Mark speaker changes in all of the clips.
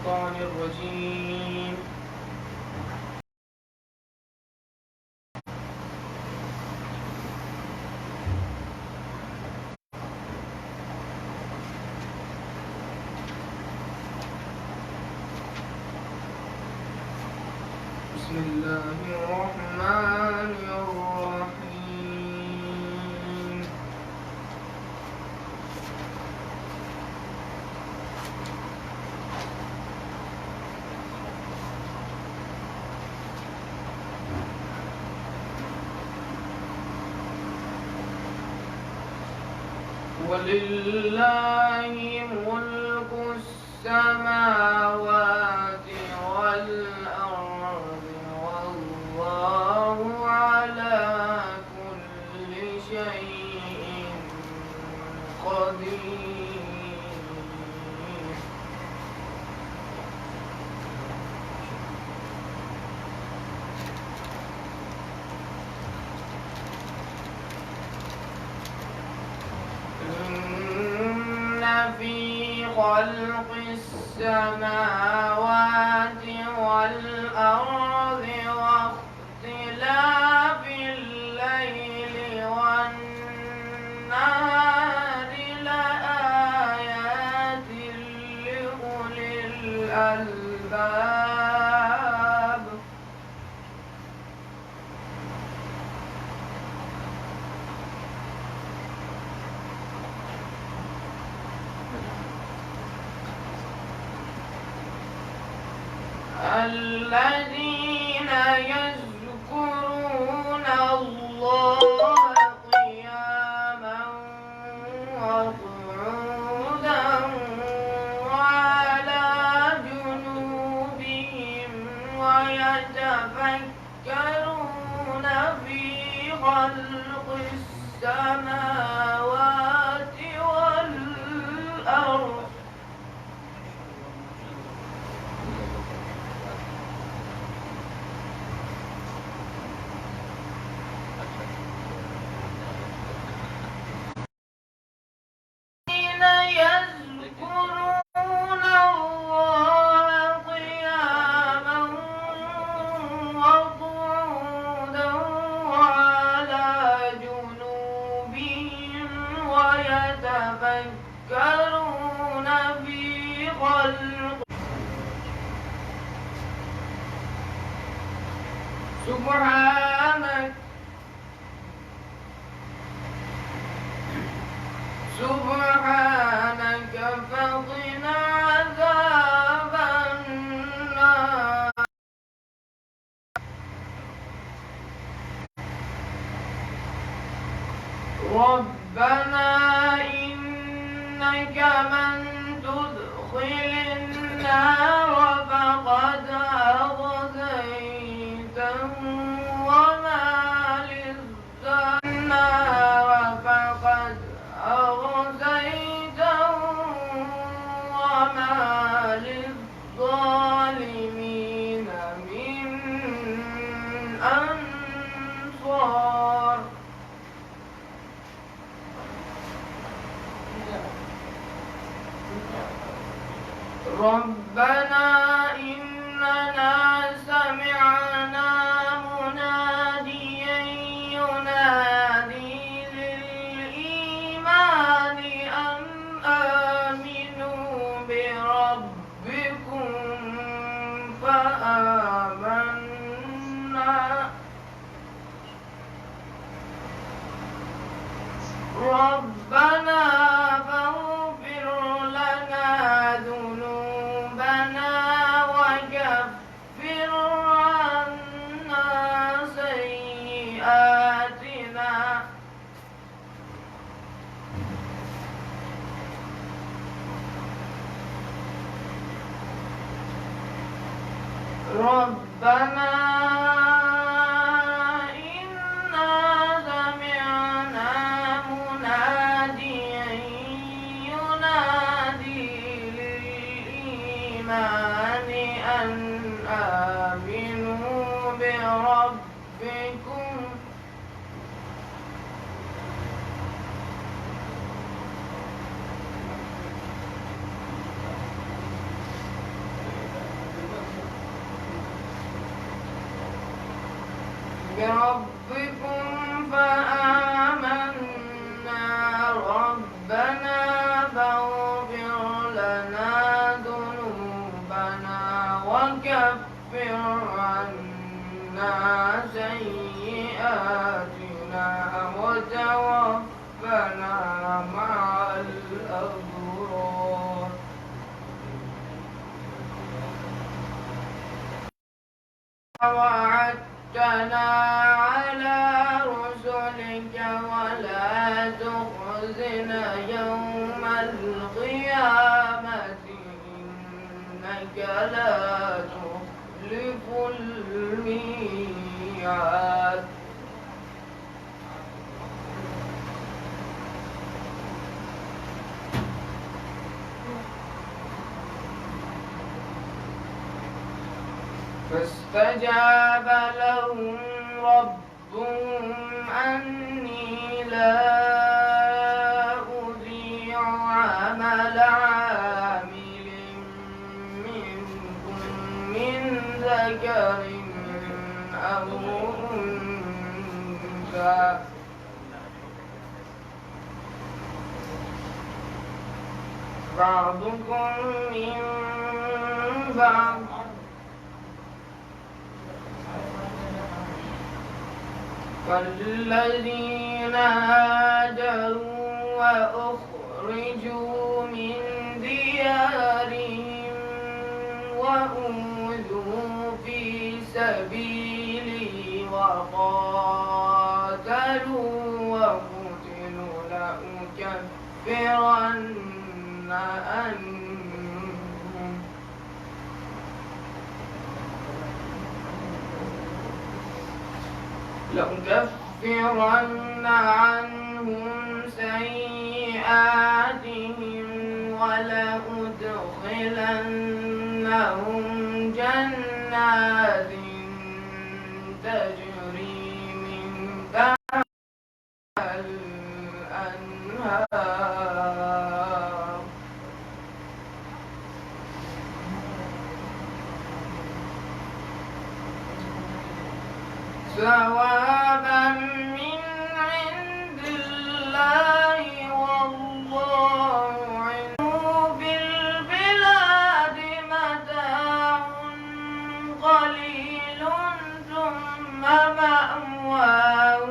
Speaker 1: الشيطان الرجيم. بسم الله الرحمن الرحيم. ولله ملك السماوات والأرض والله على كل شيء قدير. إن في خلق السماوات والأرض واختلاف الليل والنهار لآيات لأولي الألباب. الذين يذكرون الله قياما وقعودا وعلى جنوبهم ويتفكرون في خلق السماوات والأرض يذكرون الله قياما وقعودا وعلى جنوبهم ويتفكرون في خلق سبحانك فقنا عذاب النار. ربنا إنك من تدخل النار فقد أخزيته وما للنار فقد أخزيته وما للظالمين من أنصار. ربنا إننا سمعنا مناديا ينادي للإيمان أن آمنوا بربكم فآمنا. ربنا فاغفر لنا ذنوبنا وكفر عنا سيئاتنا ربنا إنا سمعنا مناديا ينادي للإيمان أن آمنوا بربكم بربكم فآمنا ربنا فاغفر لنا ذنوبنا وكفر عنا سيئاتنا وتوفنا مع الأبرار وعدتنا على رسلك ولا تخزنا يوم القيامة إنك لا تخلف الميعاد فاستجاب لهم ربهم أني لا أضيع عمل عامل منكم من ذكر أو أنثى بعضكم من بعض والذين هاجروا وأخرجوا من ديارهم وأوذوا في سبيلي وقاتلوا وقتلوا لأكفرن عنهم سيئاتهم ولأدخلنهم جنات تجري من تحتها الأنهار ثوابا من عند الله والله عنده بالبلاد متاع قليل ثم مأواهم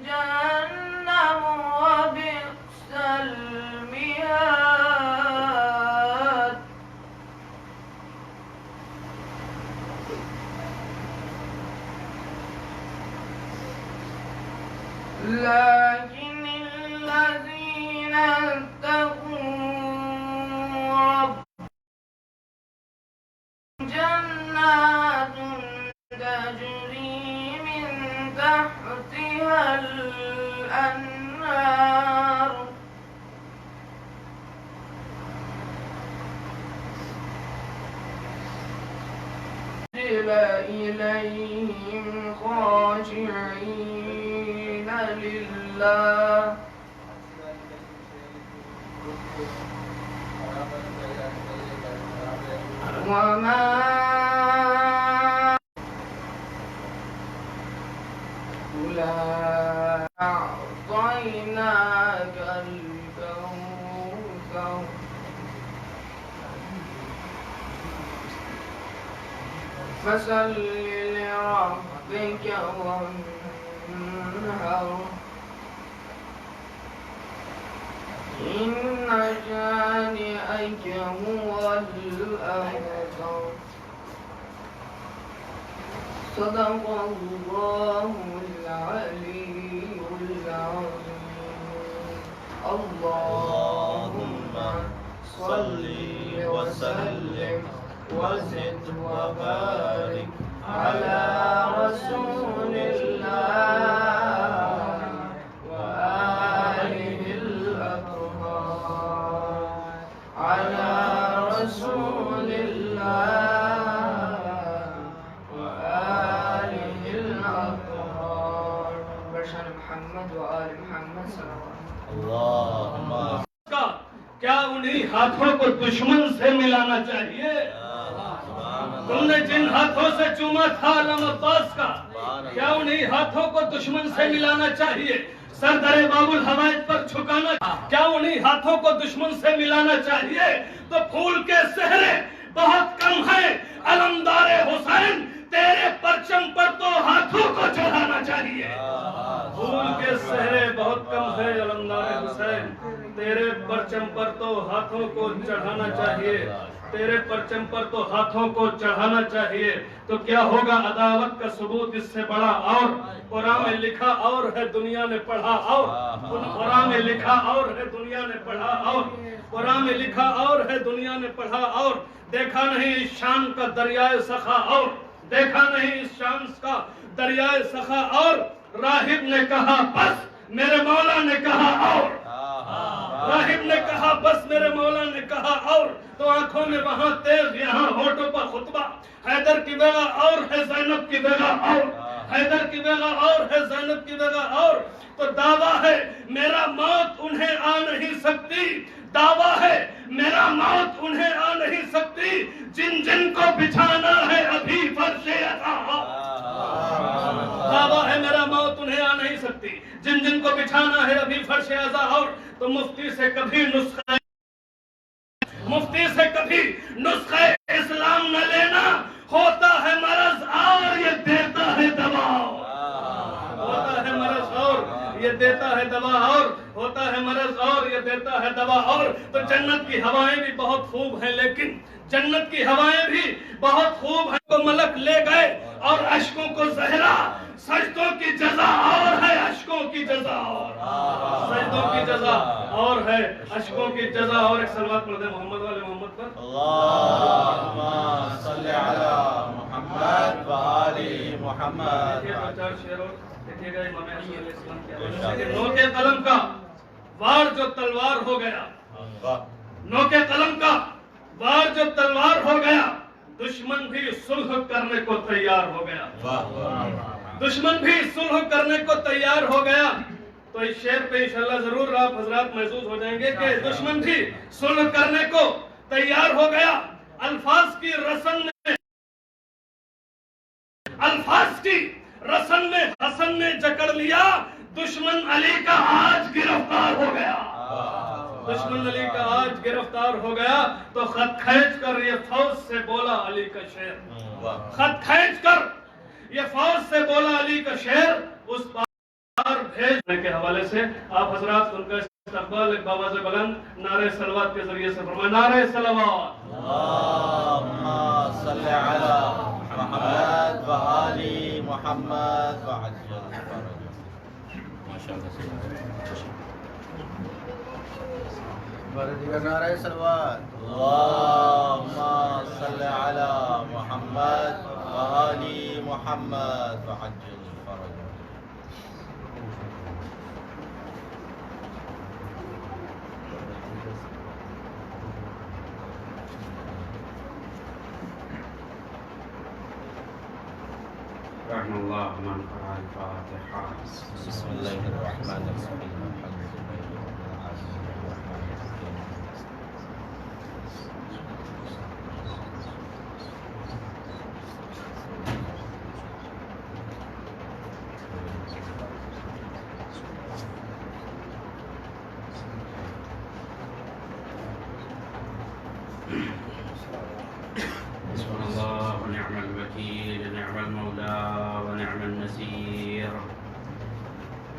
Speaker 1: جهنم وبئس المهاد لكن الذين اتقوا ربهم جنات تجري من تحتها الأنهار إليهم خاشعين لله وما أولئك أعطيناك الكوثر فصل لربك وانهر إن شانئك هو الأبتر صدق الله العلي العظيم اللهم صل وسلم وزد وبارك على رسول الله وآله الأطهار على رسول الله وآله الأطهار برشان محمد وآل محمد صلی اللہ علیہ وسلم کیا انہی ہاتھوں کو دشمن سے ملانا چاہیے؟
Speaker 2: تم نے جن ہاتھوں سے چوما تھا علم عباس کا، کیا انہیں ہاتھوں کو دشمن سے ملانا چاہیے؟ سر در باب الحوائج پر جھکانا، کیا انہیں ہاتھوں کو دشمن سے ملانا چاہیے؟ تو پھول کے صحرے بہت کم ہیں، علمدار حسین تیرے پرچم پر تو ہاتھوں کو چڑھانا چاہیے۔ پھول کے صحرے بہت کم ہیں، علمدار حسین تیرے پرچم پر تو ہاتھوں کو چڑھانا چاہیے، تیرے پرچم پر تو ہاتھوں کو چڑھانا چاہیے۔ تو کیا ہوگا عداوت کا ثبوت اس سے بڑا؟ اور قرآن میں لکھا اور ہے دنیا نے پڑھا، اور قرآن میں لکھا اور ہے دنیا نے پڑھا، اور قرآن میں لکھا اور ہے دنیا نے پڑھا، اور دیکھا نہیں اس شان کا دریائے سخا، اور دیکھا نہیں اس شان کا دریائے سخا، اور راہب نے کہا بس میرے مولا نے کہا اور، راہب نے کہا بس میرے مولا نے کہا اور، تو آنکھوں میں وہاں تیز یہاں ہونٹوں پر خطبہ، حیدر کی بیگا اور ہے زینب کی بیگا اور، حیدر کی بیگا اور ہے زینب کی بیگا اور، تو دعویٰ ہے میرا موت انہیں آ نہیں سکتی، دعویٰ ہے میرا موت انہیں آ نہیں سکتی، جن جن کو بچھانا ہے ابھی فرش عطا، دعویٰ ہے میرا موت انہیں آ نہیں سکتی، جن جن کو بچھانا ہے ابھی فرش عطا اور، تو مفتی سے کبھی نسخہ اسلام نہ لینا، ہوتا ہے مرض اور یہ دیتا ہے دوا، ہوتا ہے مرض اور یہ دیتا ہے دوا، اور ہوتا ہے مرض اور یہ دیتا ہے دوا، اور تو جنت کی ہوائیں بھی بہت خوب ہیں، لیکن جنت کی ہوائیں بھی بہت خوب ہیں، تو ملک لے گئے اور اشکوں کو زہرا، سجدوں کی جزا اور ہے اشکوں کی جزا اور، سجدوں کی جزا اور ہے اشکوں کی جزا اور۔ ایک صلوات پڑھ دیں محمد والے محمد پر،
Speaker 3: اللہم صلی علی محمد و آل محمد۔
Speaker 2: چار شعر اور دیکھیے گا امام حسن علیہ السلام کی نو کے قلم کا وار جو تلوار ہو گیا، نو کے قلم کا وار جو تلوار ہو گیا، دشمن بھی صلح کرنے کو تیار ہو گیا، دشمن بھی صلح کرنے کو تیار ہو گیا۔ تو اس شعر پہ انشاءاللہ ضرور آپ حضرات محسوس ہو جائیں گے کہ دشمن بھی صلح کرنے کو تیار ہو گیا۔ الفاظ کی رسن میں حسن نے جکڑ لیا، دشمن علی کا آج گرفتار ہو گیا، دشمن علی کا آج گرفتار ہو گیا۔ تو خط کھینچ کر یہ فوج سے بولا علی کا شعر، خط کھینچ کر یہ فوج سے بولا علی کا شعر، اس پار بھیجنے کے حوالے سے آپ حضرات ان کا استقبال ایک بآواز بلند نعرہ صلوات کے ذریعے سے فرمائیں، نعرہ صلوات۔
Speaker 3: اللہم صلی علی محمد و آل محمد و عجل فرجہ۔ نعرہ صلوات۔ اللہم صلی علی محمد و آل محمد و عجل فرجہ۔
Speaker 2: رحم اللہ من قرأ الفاتحہ۔
Speaker 3: بسم اللہ الرحمن الرحیم، الحمد للہ رب العالمین الرحمن الرحیم۔
Speaker 2: حسبنا اللہ ونعم الوکیل، نعم المولا ونعم النصیر،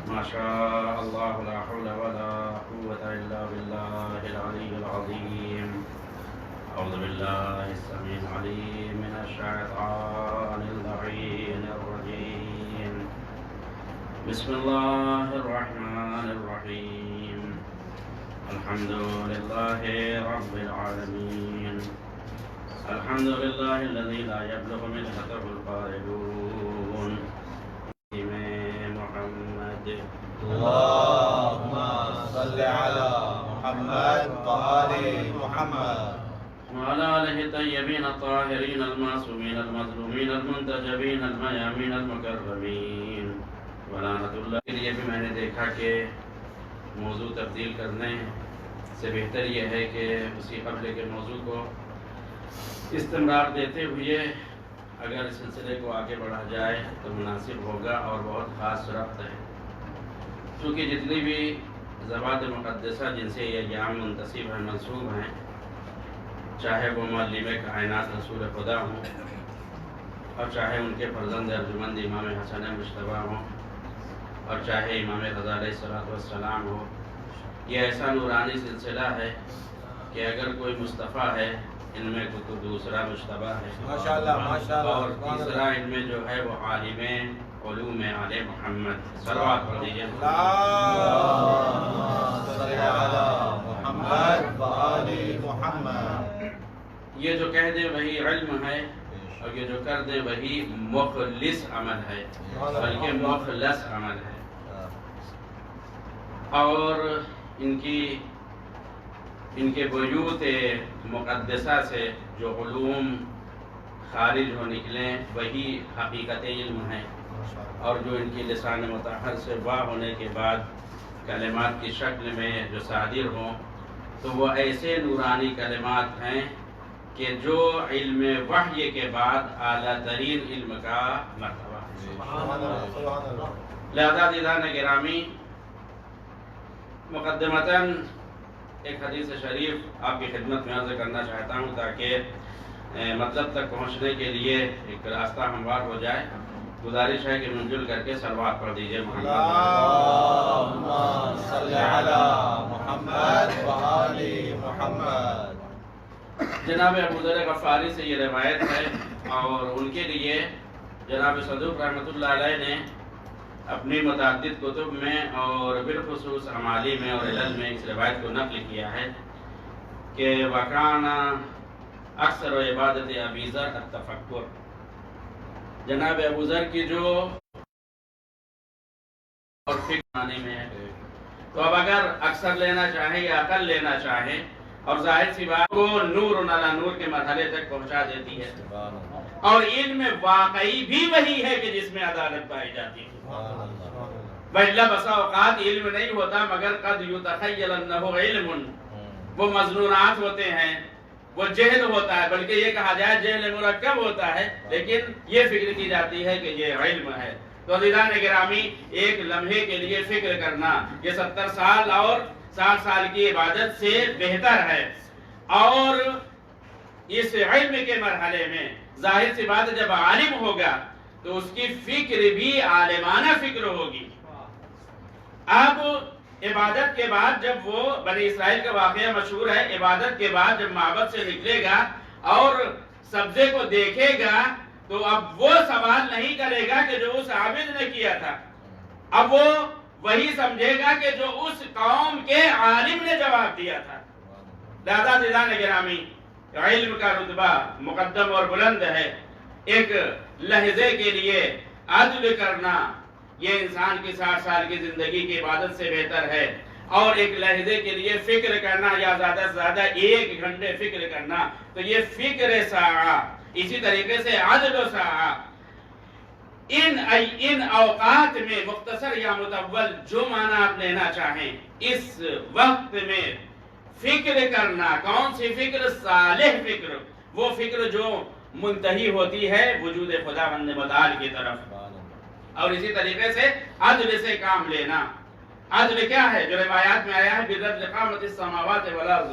Speaker 2: ما شاء اللہ لا حول ولا قوة الا باللہ العلی العظیم۔ اعوذ باللہ السمیع العلیم من الشیطان اللعین الرجیم، بسم اللہ الرحمن الرحیم، الحمد للہ رب العالمین، الحمد للہ الذی لا یبلغ مدحتہ القائلون، محمد۔
Speaker 3: اللہم صلی علی محمد و آل محمد۔
Speaker 2: وعلى آله الطيبين الطاهرين المعصومين المظلومين المنتجبين الميامين المكرمين ولعنة الله کے لیے بھی میں نے دیکھا کہ موضوع تبدیل کرنے سے بہتر یہ ہے کہ اسی قبل کے موضوع کو
Speaker 4: استمرار دیتے ہوئے اگر اس سلسلے کو آگے بڑھا جائے تو مناسب ہوگا اور بہت خاص ربط ہے، کیونکہ جتنی بھی زبان مقدسہ جن سے یہ ایام منتسب ہیں، منسوب ہیں، چاہے وہ معلم کائنات رسول خدا ہوں اور چاہے ان کے فرزند ارجمند امام حسن مجتبیٰ ہوں اور چاہے امام رضا علیہ السلام ہو، یہ ایسا نورانی سلسلہ ہے کہ اگر کوئی مصطفیٰ ہے ان میں تو دوسرا مجتبیٰ ہے، ماشاءاللہ، اور تیسرا ان میں جو ہے وہ عالم علوم آل محمد، صلوات پڑھ دیجیے یہ جو کہہ دے وہی علم ہے اور یہ جو کر دے وہی مخلص عمل ہے، بلکہ مخلص عمل ہے۔ اور ان کے بیوت مقدسہ سے جو علوم خارج ہو نکلیں وہی حقیقت علم ہے، اور جو ان کی لسان مطہر سے واہ ہونے کے بعد کلمات کی شکل میں جو صادر ہوں تو وہ ایسے نورانی کلمات ہیں کہ جو علم وحی کے بعد اعلیٰ ترین علم کا مرتبہ ہے۔ لہذا دیدان گرامی، مقدمتاً ایک حدیث شریف آپ کی خدمت میں عرض کرنا چاہتا ہوں تاکہ مطلب تک پہنچنے کے لیے ایک راستہ ہموار ہو جائے۔ گزارش ہے کہ منجل کر کے صلوات پڑھ دیجیے محمد صلی علی محمد و آل محمد۔ جناب ابو ذر غفاری سے یہ روایت ہے اور ان کے لیے جناب صدوق رحمۃ اللہ علیہ نے اپنی متعدد کتب میں اور بالخصوص اعمالی میں اور علل میں اس روایت کو نقل کیا ہے کہ وکان اکثر عبادت ابی ذر التفکر، جناب ابو ذر کی جو اور فکر آنے میں ہے، تو اب اگر اکثر لینا چاہے یا اقل لینا چاہے اور ظاہر سی بات کو نور علی نور کے مرحلے تک پہنچا دیتی ہے، اور علم واقعی بھی وہی ہے کہ جس میں عدالت پائی جاتی ہے۔ وَإِلَّا بَسَا اوقات علم نہیں ہوتا مگر قد یتخیل انہ علم، وہ مظنونات ہوتے ہیں، وہ جہل ہوتا ہے، بلکہ یہ کہا جائے جہل مرکب ہوتا ہے، لیکن یہ فکر کی جاتی ہے کہ یہ علم ہے۔ تو عزیزان گرامی، ایک لمحے کے لیے فکر کرنا یہ 70 سال اور 60 سال کی عبادت سے بہتر ہے، اور اس علم کے مرحلے میں ظاہر سی بات جب عالم ہوگا تو اس کی فکر بھی عالمانہ فکر ہوگی۔ اب عبادت کے بعد جب وہ بنی اسرائیل کا واقعہ مشہور ہے، عبادت کے بعد جب معبد سے نکلے گا اور سبزے کو دیکھے گا تو اب وہ سوال نہیں کرے گا کہ جو اس عابد نے کیا تھا، اب وہ وہی سمجھے گا کہ جو اس قوم کے عالم نے جواب دیا تھا۔ لہذا عزیزان گرامی، علم کا رتبہ مقدم اور بلند ہے۔ ایک لحظے کے لیے عدل کرنا یہ انسان کی 60 سال کی زندگی کی عبادت سے بہتر ہے، اور ایک لحظے کے لیے فکر کرنا یا زیادہ سے زیادہ 1 گھنٹے فکر کرنا تو یہ فکر ساعہ۔ اسی طریقے سے عدل و ساعہ، ان اوقات میں مختصر یا مطول جو معنی آپ لینا چاہیں، اس وقت میں فکر کرنا، کون سی فکر؟ صالح فکر، وہ فکر جو منتہی ہوتی ہے وجود خداوند متعال کی طرف، اور اسی طریقے سے عدل سے کام لینا۔ عدل کیا ہے؟ جو روایات میں آیا ہے بِذَلْ قَامَتِ السَّمَاوَاتِ وَالْأَرْضِ،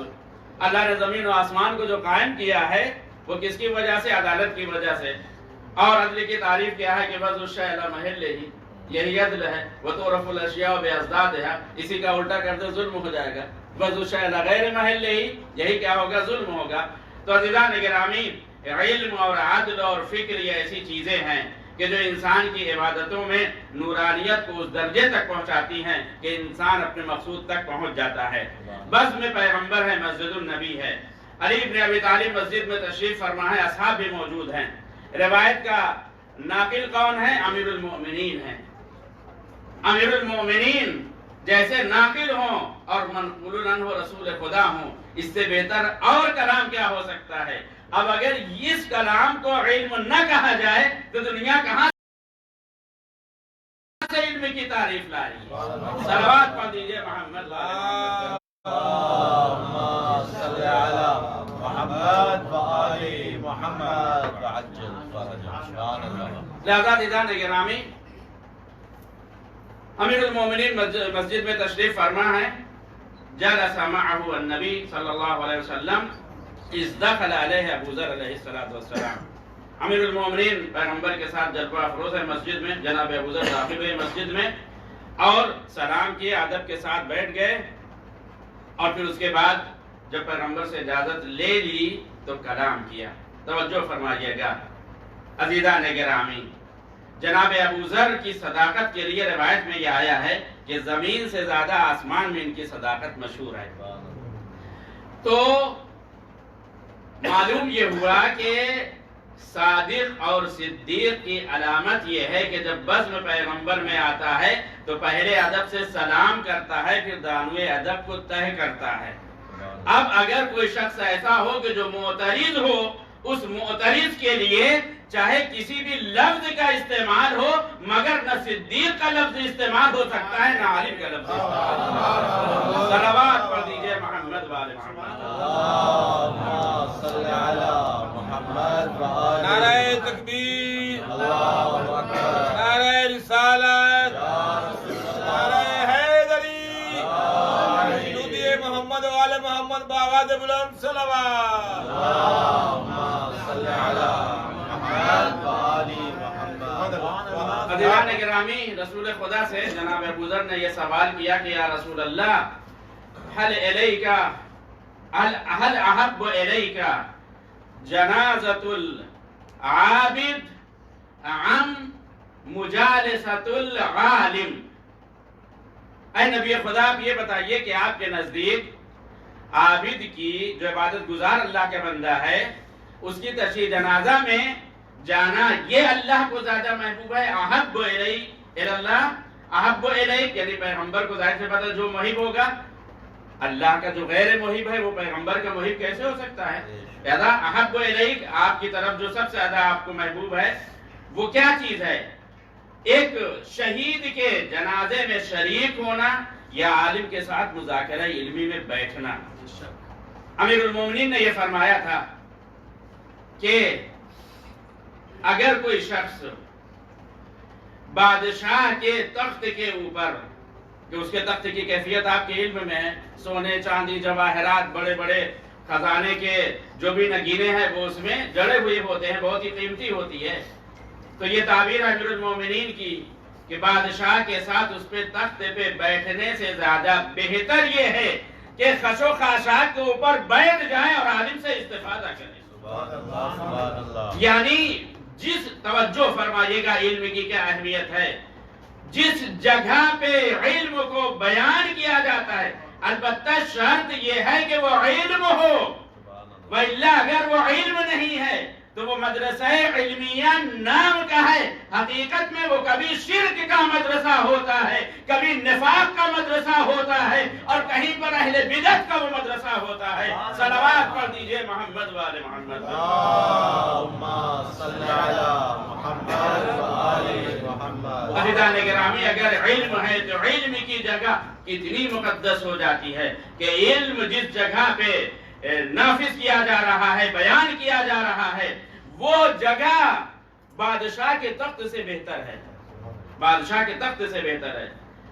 Speaker 4: اللہ نے زمین و آسمان کو جو قائم کیا ہے وہ کس کی وجہ سے؟ عدالت کی وجہ سے۔ اور عدل کی تعریف کیا ہے کہ وَضْعُ الشَّيْءِ عَلَى مَحِلِّهِ، یہی عدل ہے۔ وَتُعْرَفُ الْأَشْيَاءُ بِأَضْدَادِهَا، اسی کا الٹا کر دے ظلم ہو جائے گا۔ وَضْعُ الشَّيْءِ عَلَى غَيْرِ مَحِلِّهِ، یہی کیا ہوگا؟ ظلم ہوگا۔ تو عزیزان گرامی، علم اور عدل اور فکر یہ ایسی چیزیں ہیں کہ جو انسان کی عبادتوں میں نورانیت کو اس درجے تک پہنچاتی ہیں کہ انسان اپنے مقصود تک پہنچ جاتا ہے۔ بس میں پیغمبر ہے، مسجد النبی ہے، علی بن ابی طالب مسجد میں تشریف فرما ہے، اصحاب بھی موجود ہیں۔ روایت کا ناقل کون ہے؟ امیر المؤمنین ہیں۔ امیر المؤمنین جیسے ناقل ہوں اور منقول عنہ رسول خدا ہوں، اس سے بہتر اور کلام کیا ہو سکتا ہے؟ اب اگر اس کلام کو علم نہ کہا جائے تو دنیا کہاں سے علم کی تعریف لا رہی ہے؟ صلوات پڑھ دیجئے محمد اللہم صلی علی محمد و آل محمد۔
Speaker 3: محمد وعجل فرجهم سبحان اللہ.
Speaker 4: لہذا دیدان گرامی، امیر المومنین مسجد میں تشریف فرما ہے. جلس معه النبی صلی اللہ علیہ وسلم اذ دخل علیہ ابو ذر علیہ السلام. امیر المومنین پیغمبر کے ساتھ جلوہ افروز ہے مسجد میں. جناب ابو ذر داخل ہوئے مسجد میں اور سلام کیے، ادب کے ساتھ بیٹھ گئے، اور پھر اس کے بعد جب پیغمبر سے اجازت لے لی تو کلام کیا. توجہ فرمائیے گا عزیزان گرامی، جناب ابو ذر کی صداقت کے لیے روایت میں یہ آیا ہے کہ زمین سے زیادہ آسمان میں ان کی صداقت مشہور ہے. تو معلوم یہ ہوا کہ صادق اور صدیق کی علامت یہ ہے کہ جب بزم پیغمبر میں آتا ہے تو پہلے ادب سے سلام کرتا ہے، پھر دانوے ادب کو طے کرتا ہے. اب اگر کوئی شخص ایسا ہو کہ جو معترض ہو، اس معترض کے لیے چاہے کسی بھی لفظ کا استعمال ہو، مگر نہ صدیق کا لفظ استعمال ہو سکتا ہے نہ عالم کا لفظ استعمال ہو سکتا ہے. صلوات پڑھ دیجئے محمد وآل محمد.
Speaker 3: اللهم صل على محمد وآل
Speaker 5: نعرہ تکبیر،
Speaker 3: اللہ اکبر.
Speaker 5: نعرہ رسالت، نعرہ حیدری، درود محمد وآل محمد بآواز بلند صلوات.
Speaker 3: اللهم صل على محمد وآل محمد.
Speaker 4: عزیزان گرامی، رسول خدا سے جناب ابو ذر نے یہ سوال کیا کہ یا رسول اللہ، هل احب الیک جنازۃ العابد ام مجالسۃ العالم؟ اے نبی خدا، آپ یہ بتائیے کہ آپ کے نزدیک عابد کی، جو عبادت گزار اللہ کا بندہ ہے، اس کی تشییع جنازہ میں جانا یہ اللہ کو زیادہ محبوب ہے؟ احب الیک اللہ، احب الیک یعنی پیغمبر کو ظاہر سے پتہ جو محب ہوگا، اللہ کا جو غیر محب ہے وہ پیغمبر کا محب کیسے ہو سکتا ہے؟ لہذا احب الیک، آپ کی طرف جو سب سے زیادہ آپ کو محبوب ہے وہ کیا چیز ہے؟ ایک شہید کے جنازے میں شریک ہونا یا عالم کے ساتھ مذاکرہ علمی میں بیٹھنا؟ امیر المومنین نے یہ فرمایا تھا کہ اگر کوئی شخص بادشاہ کے تخت کے اوپر، کہ اس کے تخت کی کیفیت آپ کے علم میں ہے، سونے چاندی جواہرات، بڑے بڑے خزانے کے جو بھی نگینے ہیں وہ اس میں جڑے ہوئے ہوتے ہیں، بہت ہی قیمتی ہوتی ہے. تو یہ تعبیر ہے امیر المومنین کی کہ بادشاہ کے ساتھ اس پہ تخت پہ بیٹھنے سے زیادہ بہتر یہ ہے کہ خش و خاشاک کے اوپر بیٹھ جائیں اور عالم سے استفادہ کریں.
Speaker 3: سبحان اللہ سبحان اللہ.
Speaker 4: یعنی جس، توجہ فرمائیے گا علم کی کیا اہمیت ہے، جس جگہ پہ علم کو بیان کیا جاتا ہے، البتہ شرط یہ ہے کہ وہ علم ہو، وَإِلَّا اگر وہ علم نہیں ہے تو وہ مدرسہ علمیہ نام کا ہے، حقیقت میں وہ کبھی شرک کا مدرسہ ہوتا ہے، کبھی نفاق کا مدرسہ ہوتا ہے، اور کہیں پر اہل بدعت کا وہ مدرسہ ہوتا ہے. صلوات پڑھ دیجئے محمد وآل محمد.
Speaker 3: اللهم صل على محمد وآل محمد.
Speaker 4: عزیزان گرامی، اگر علم ہے تو علم کی جگہ اتنی مقدس ہو جاتی ہے کہ علم جس جگہ پہ نافذ کیا جا رہا ہے، بیان کیا جا رہا ہے، وہ جگہ بادشاہ کے تخت سے بہتر ہے، بادشاہ کے تخت سے بہتر ہے.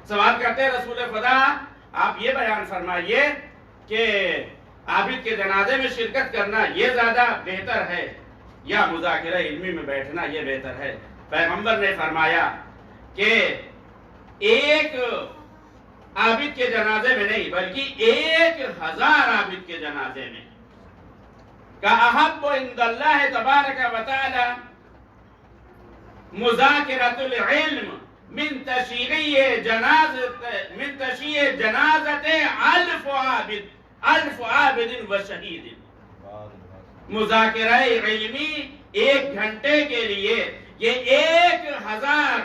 Speaker 4: سوال کرتے ہیں رسول خدا، آپ یہ بیان فرمائیے کہ عابد کے جنازے میں شرکت کرنا یہ زیادہ بہتر ہے یا مذاکرہ علمی میں بیٹھنا یہ بہتر ہے؟ پیغمبر نے فرمایا کہ ایک عابد کے جنازے میں نہیں بلکہ 1000 عابد کے جنازے میں احب عند اللہ تبارک و تعالی مذاکرۃ العلم من تشییع جنازت 1000 عابد و شہید. مذاکرہ علمی 1 گھنٹے کے لیے یہ 1000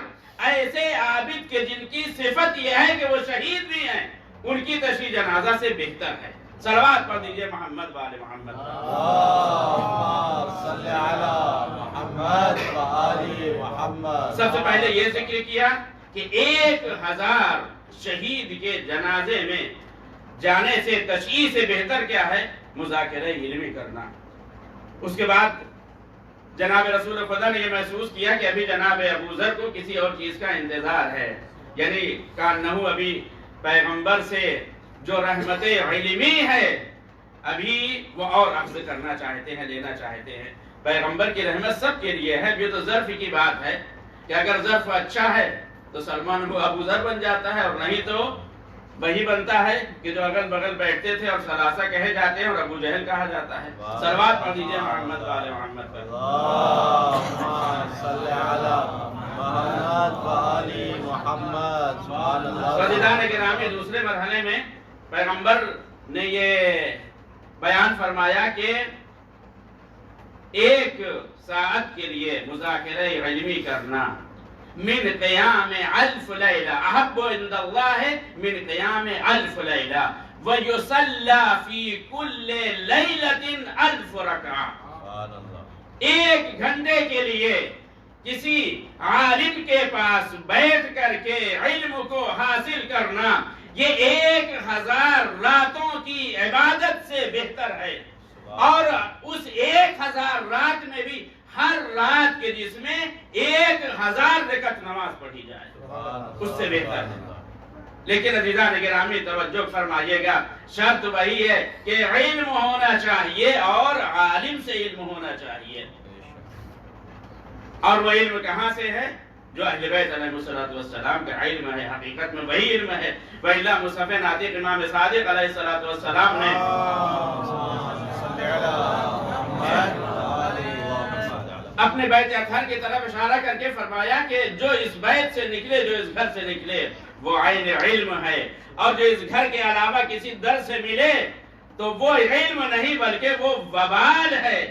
Speaker 4: ایسے عابد کے جن کی صفت یہ ہے کہ وہ شہید بھی ہیں، ان کی تشییع جنازہ سے بہتر ہے. صلوات پڑھ دیجئے محمد وآل محمد.
Speaker 3: اللهم صل على محمد وآل محمد.
Speaker 4: سب سے پہلے یہ ذکر کیا کہ 1000 شہید کے جنازے میں جانے سے تشییع سے بہتر کیا ہے؟ مذاکرہ علمی کرنا. اس کے بعد جناب رسول خدا نے یہ محسوس کیا کہ ابھی جناب ابو ذر کو کسی اور چیز کا انتظار ہے، یعنی کانہو ابھی پیغمبر سے جو رحمت علمی ہے ابھی وہ اور اخذ کرنا چاہتے ہیں، لینا چاہتے ہیں۔ پیغمبر کی رحمت سب کے لیے ہے، یہ تو ظرف کی بات ہے کہ اگر ظرف اچھا ہے تو سلمان کو ابو ذر بن جاتا ہے، اور نہیں تو وہی بنتا ہے کہ جو اگل بغل بیٹھتے تھے اور ثلاثہ کہے جاتے ہیں اور ابو جہل کہا جاتا ہے۔ صلوات پڑھ دیجئے محمد و آل محمد پر۔
Speaker 3: اللهم صل على محمد و آل محمد۔ سبحان اللہ۔
Speaker 4: عزیزان گرامی، دوسرے مرحلے میں پیغمبر نے یہ بیان فرمایا کہ ایک ساعت کے لیے مذاکرہ علمی کرنا من قیام الف لیلہ احب عند اللہ من قیام الف لیلہ ویصلی فی کل لیلۃ الف رکعہ۔
Speaker 3: سبحان اللہ۔
Speaker 4: ایک گھنٹے کے لیے کسی عالم کے پاس بیٹھ کر کے علم کو حاصل کرنا یہ 1000 راتوں کی عبادت سے بہتر ہے، اور اس 1000 رات میں بھی ہر رات کے جس میں 1000 رکعت نماز پڑھی جائے اس سے بہتر ہے۔ لیکن عزیزان گرامی توجہ فرمائیے گا، شرط وہی ہے کہ علم ہونا چاہیے اور عالم سے علم ہونا چاہیے، اور وہ علم کہاں سے ہے؟ جو اہل بیت علیہ السلام کا علم ہے، حقیقت میں وہی علم ہے۔ وَإِلَّا مصطفی ناطق امام صادق علیہ السلام نے اپنے بیت اطہر کی طرف اشارہ کر کے فرمایا کہ جو اس بیت سے نکلے، جو اس گھر سے نکلے وہ عین علم ہے، اور جو اس گھر کے علاوہ کسی در سے ملے تو وہ علم نہیں بلکہ وہ وبال ہے،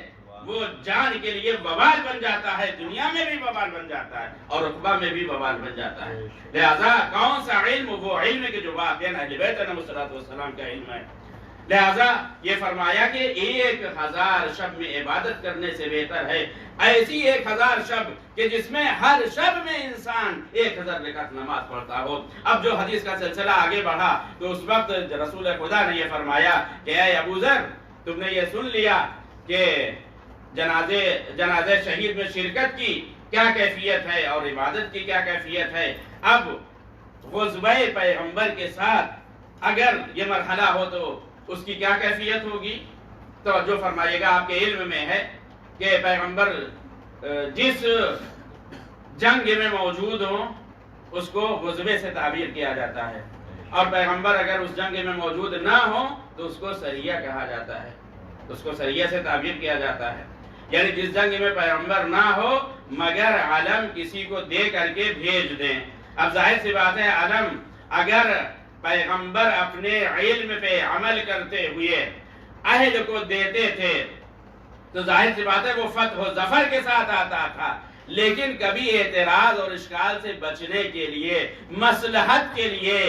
Speaker 4: وہ جان کے لیے وبال بن جاتا ہے، دنیا میں بھی وبال بن جاتا ہے اور عقبہ میں بھی وبال بن جاتا ہے۔ لہذا کون سا علم؟ وہ علم کے جو واقعہ اہل بیت علیہ السلام کا علم ہے۔ لہذا یہ فرمایا کہ 1000 شب میں عبادت کرنے سے بہتر ہے ایسی 1000 شب کہ جس میں ہر شب میں انسان 1000 رکعت نماز پڑھتا ہو۔ اب جو حدیث کا سلسلہ آگے بڑھا تو اس وقت رسول خدا نے یہ فرمایا کہ اے ابو ذر، تم نے یہ سن لیا کہ جنازے شہید میں شرکت کی کیا کیفیت ہے اور عبادت کی کیا کیفیت ہے۔ اب غزوہ پیغمبر کے ساتھ اگر یہ مرحلہ ہو تو اس کی کیا کیفیت ہوگی؟ توجہ فرمائیے گا، آپ کے علم میں ہے کہ پیغمبر جس جنگ میں موجود ہوں اس کو غزوے سے تعبیر کیا جاتا ہے، اور پیغمبر اگر اس جنگ میں موجود نہ ہو تو اس کو سریہ کہا جاتا ہے، اس کو سریہ سے تعبیر کیا جاتا ہے، یعنی جس جنگ میں پیغمبر نہ ہو مگر علم کسی کو دے کر کے بھیج دیں۔ اب ظاہر سی بات ہے، علم اگر پیغمبر اپنے علم پہ عمل کرتے ہوئے اہل کو دیتے تھے تو ظاہر سی بات ہے وہ فتح و ظفر کے ساتھ آتا تھا، لیکن کبھی اعتراض اور اشکال سے بچنے کے لیے، مصلحت کے لیے